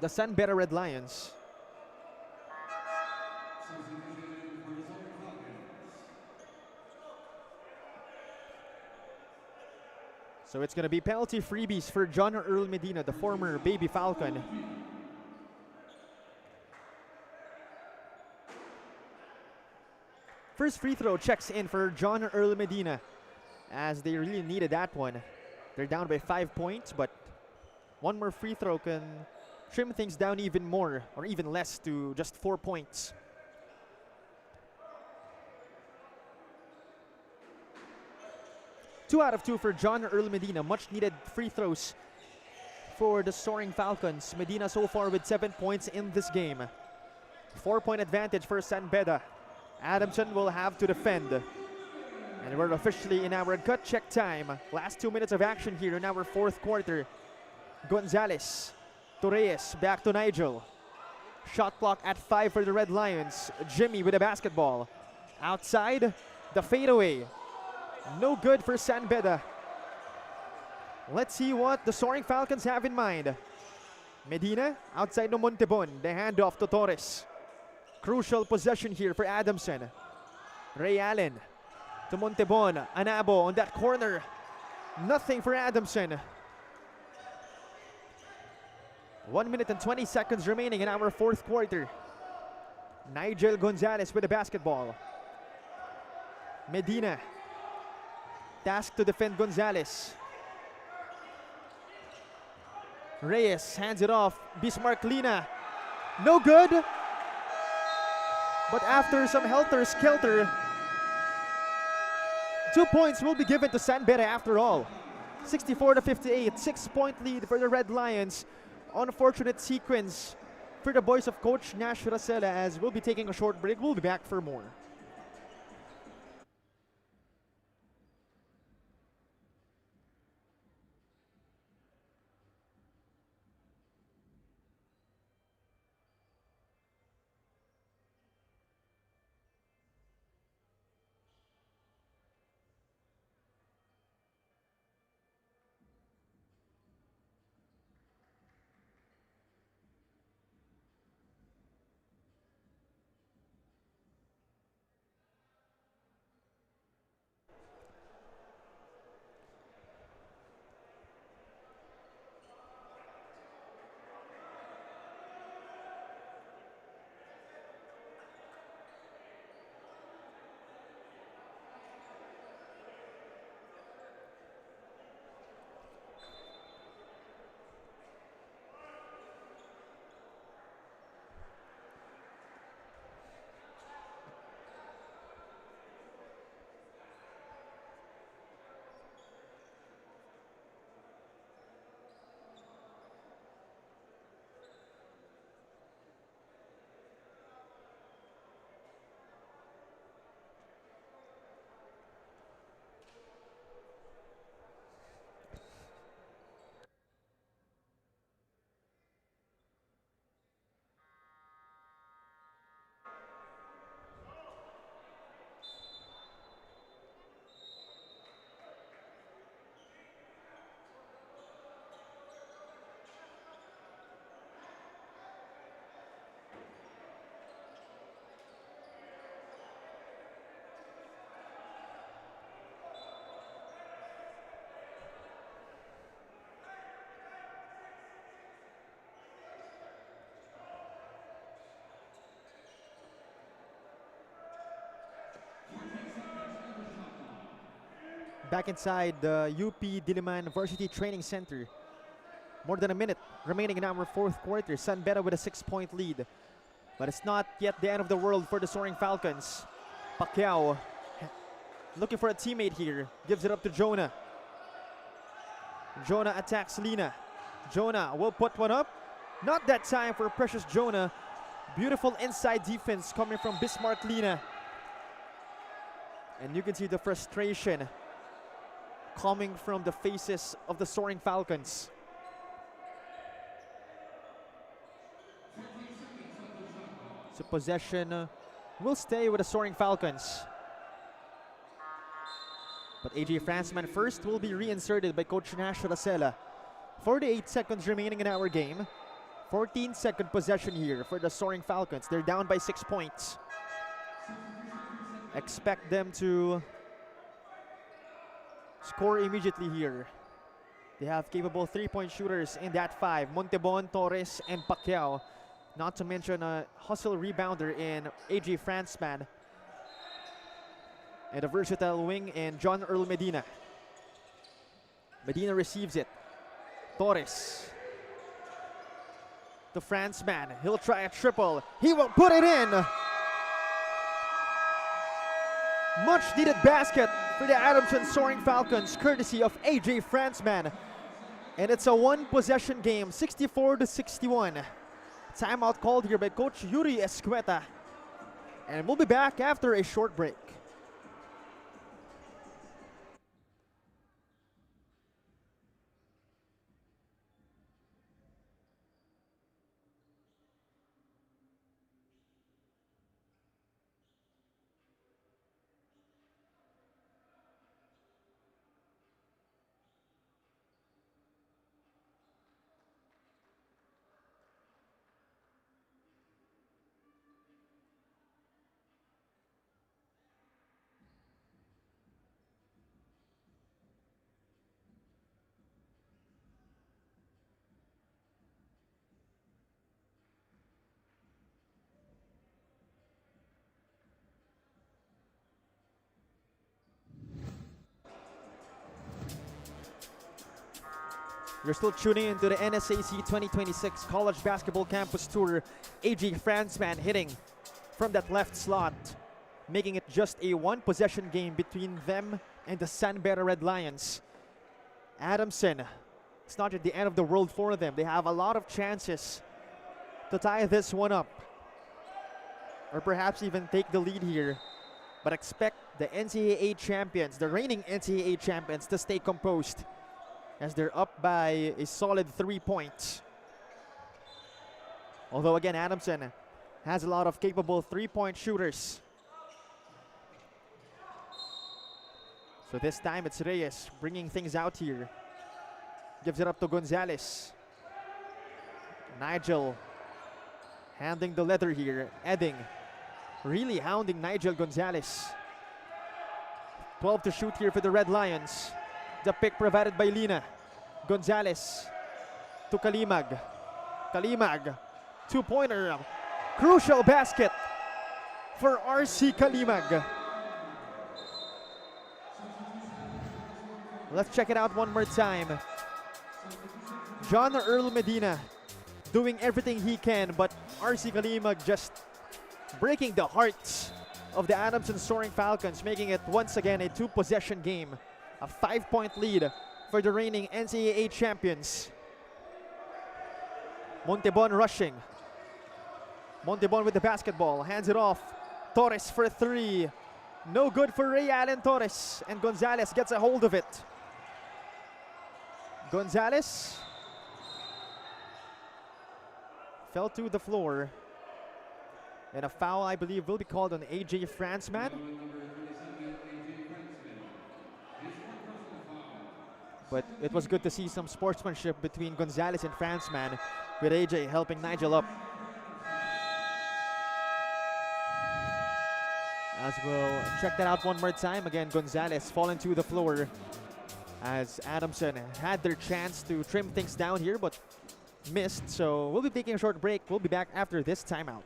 the San Beda Red Lions. So it's going to be penalty freebies for John Earl Medina, the former Baby Falcon. First free throw checks in for John Earl Medina, as they really needed that one. They're down by 5 points, but one more free throw can trim things down even more, or even less, to just 4 points. Two out of two for John Earl Medina. Much needed free throws for the Soaring Falcons. Medina so far with 7 points in this game. 4-point advantage for San Beda. Adamson will have to defend. And we're officially in our gut check time. Last 2 minutes of action here in our fourth quarter. Gonzalez to Reyes, back to Nigel. Shot clock at 5 for the Red Lions. Jimmy with a basketball. Outside, the fadeaway. No good for San Beda. Let's see what the Soaring Falcons have in mind. Medina outside no Montebon. The handoff to Torres. Crucial possession here for Adamson. Ray Allen to Montebon. Anabo on that corner. Nothing for Adamson. 1 minute and 20 seconds remaining in our fourth quarter. Nigel Gonzalez with the basketball. Medina tasked to defend Gonzalez. Reyes hands it off. Bismarck Lina. No good. But after some helter-skelter, 2 points will be given to San Beda after all. 64 to 58. 6-point lead for the Red Lions. Unfortunate sequence for the boys of Coach Nash Racela, as we'll be taking a short break. We'll be back for more. back inside the UP Diliman Varsity Training Center. More than a minute remaining in our fourth quarter. Beda with a 6-point lead. But it's not yet the end of the world for the Soaring Falcons. Pacquiao looking for a teammate here. Gives it up to Jonah. Jonah attacks Lina. Jonah will put one up. Not that time for precious Jonah. Beautiful inside defense coming from Bismarck Lina. And you can see the frustration coming from the faces of the Soaring Falcons. So possession will stay with the Soaring Falcons. But AJ Franzman first will be reinserted by Coach Nash Racela. 48 seconds remaining in our game. 14-second possession here for the Soaring Falcons. They're down by 6 points. Expect them to score immediately here. They have capable 3-point shooters in that 5. Montebon, Torres, and Pacquiao. Not to mention a hustle rebounder in AJ Franzman. And a versatile wing in John Earl Medina. Medina receives it. Torres to Franzman. He'll try a triple. He will put it in. Much needed basket for the Adamson Soaring Falcons, courtesy of AJ Franzman. And it's a one-possession game, 64-61. Timeout called here by Coach Yuri Escueta. And we'll be back after a short break. You're still tuning into the NSAC 2026 College Basketball Campus Tour. AJ Franzman hitting from that left slot, making it just a one-possession game between them and the San Beda Red Lions. Adamson, it's not at the end of the world for them. They have a lot of chances to tie this one up, or perhaps even take the lead here. But expect the NCAA champions, the reigning NCAA champions, to stay composed, as they're up by a solid 3 points. Although again, Adamson has a lot of capable 3-point shooters. So this time it's Reyes bringing things out here. Gives it up to Gonzalez. Nigel handing the leather here. Edding really hounding Nigel Gonzalez. 12 to shoot here for the Red Lions. The pick provided by Lina. Gonzalez to Kalimag. Kalimag, two-pointer. Crucial basket for RC Kalimag. Let's check it out one more time. John Earl Medina doing everything he can, but RC Kalimag just breaking the hearts of the Adamson Soaring Falcons, making it once again a two-possession game. A 5-point lead for the reigning NCAA champions. Montebon rushing. Montebon with the basketball, hands it off. Torres for 3. No good for Ray Allen Torres, and Gonzalez gets a hold of it. Gonzalez fell to the floor, and a foul, I believe, will be called on AJ Franzman. But it was good to see some sportsmanship between Gonzalez and Franzman, with AJ helping Nigel up. As we'll check that out one more time. Again, Gonzalez falling to the floor as Adamson had their chance to trim things down here, but missed. So we'll be taking a short break. We'll be back after this timeout.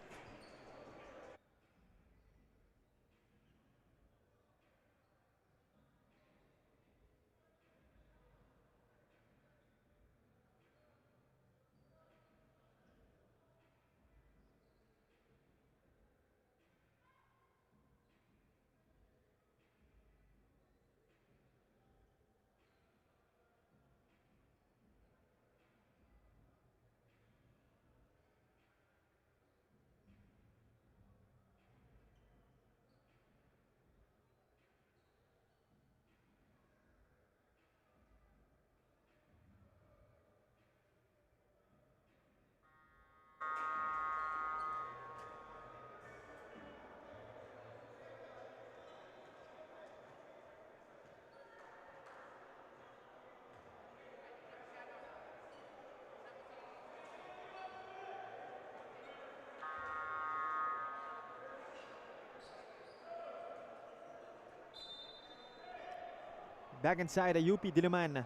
back inside the UP Diliman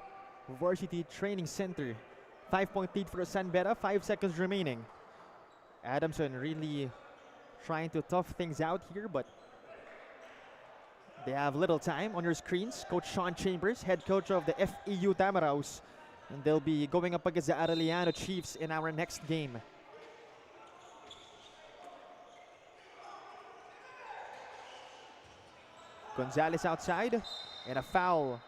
Varsity Training Center. 5-point lead for San Beda, 5 seconds remaining. Adamson really trying to tough things out here, but they have little time. On your screens, Coach Sean Chambers, head coach of the FEU Tamaraws, and they'll be going up against the Arellano Chiefs in our next game. Gonzalez outside, and a foul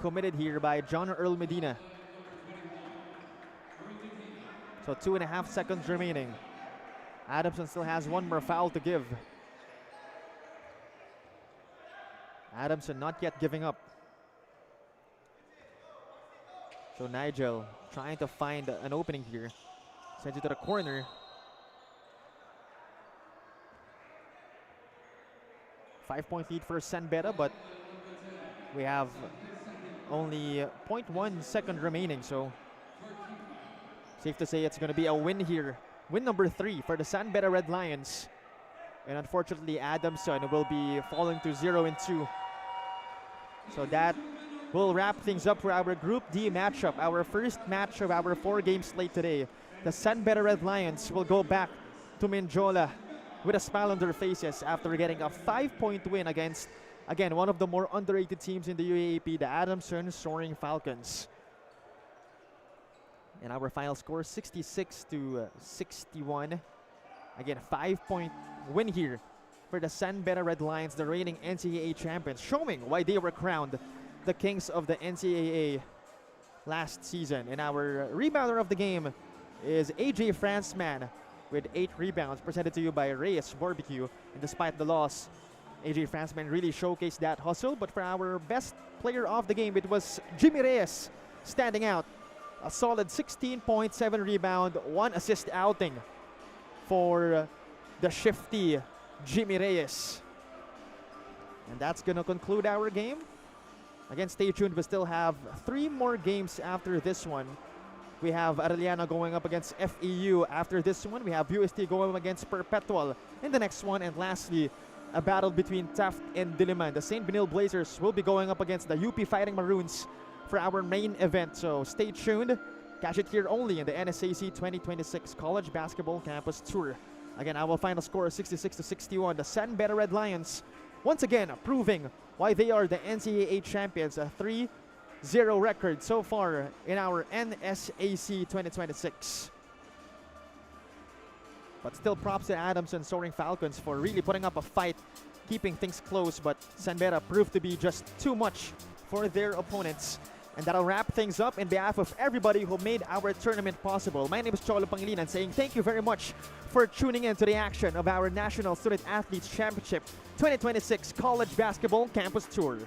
committed here by John Earl Medina. So 2.5 seconds remaining. Adamson still has one more foul to give. Adamson not yet giving up. So Nigel trying to find an opening here. Sends it to the corner. Five-point lead for San Beda, but we have only 0.1 second remaining, so safe to say it's going to be a win here. Win number 3 for the San Beda Red Lions. And unfortunately, Adamson will be falling to 0-2. So that will wrap things up for our Group D matchup, our first match of our 4-game slate today. The San Beda Red Lions will go back to Menjola with a smile on their faces after getting a 5-point win against, again, one of the more underrated teams in the UAAP, the Adamson Soaring Falcons. And our final score, 66-61. Again, 5-point win here for the San Beda Red Lions, the reigning NCAA champions, showing why they were crowned the kings of the NCAA last season. And our rebounder of the game is AJ Franzman with 8 rebounds, presented to you by Reyes Barbecue. And despite the loss, AJ Franzman really showcased that hustle. But for our best player of the game, it was Jimmy Reyes standing out. A solid 16.7 rebound, 1 assist outing for the shifty Jimmy Reyes. And that's going to conclude our game. Again, stay tuned. We still have 3 more games after this one. We have Arellano going up against FEU after this one. We have UST going up against Perpetual in the next one. And lastly, a battle between Taft and Diliman. The St. Benil Blazers will be going up against the UP Fighting Maroons for our main event. So stay tuned. Catch it here only in the NSAC 2026 College Basketball Campus Tour. Again, our final score is 66-61. The San Beda Red Lions once again proving why they are the NCAA champions. A 3-0 record so far in our NSAC 2026. But still props to Adamson Soaring Falcons for really putting up a fight, keeping things close. But San Beda proved to be just too much for their opponents. And that'll wrap things up. In behalf of everybody who made our tournament possible, my name is Cholo Pangilinan, saying thank you very much for tuning in to the action of our National Student Athletes Championship 2026 College Basketball Campus Tour.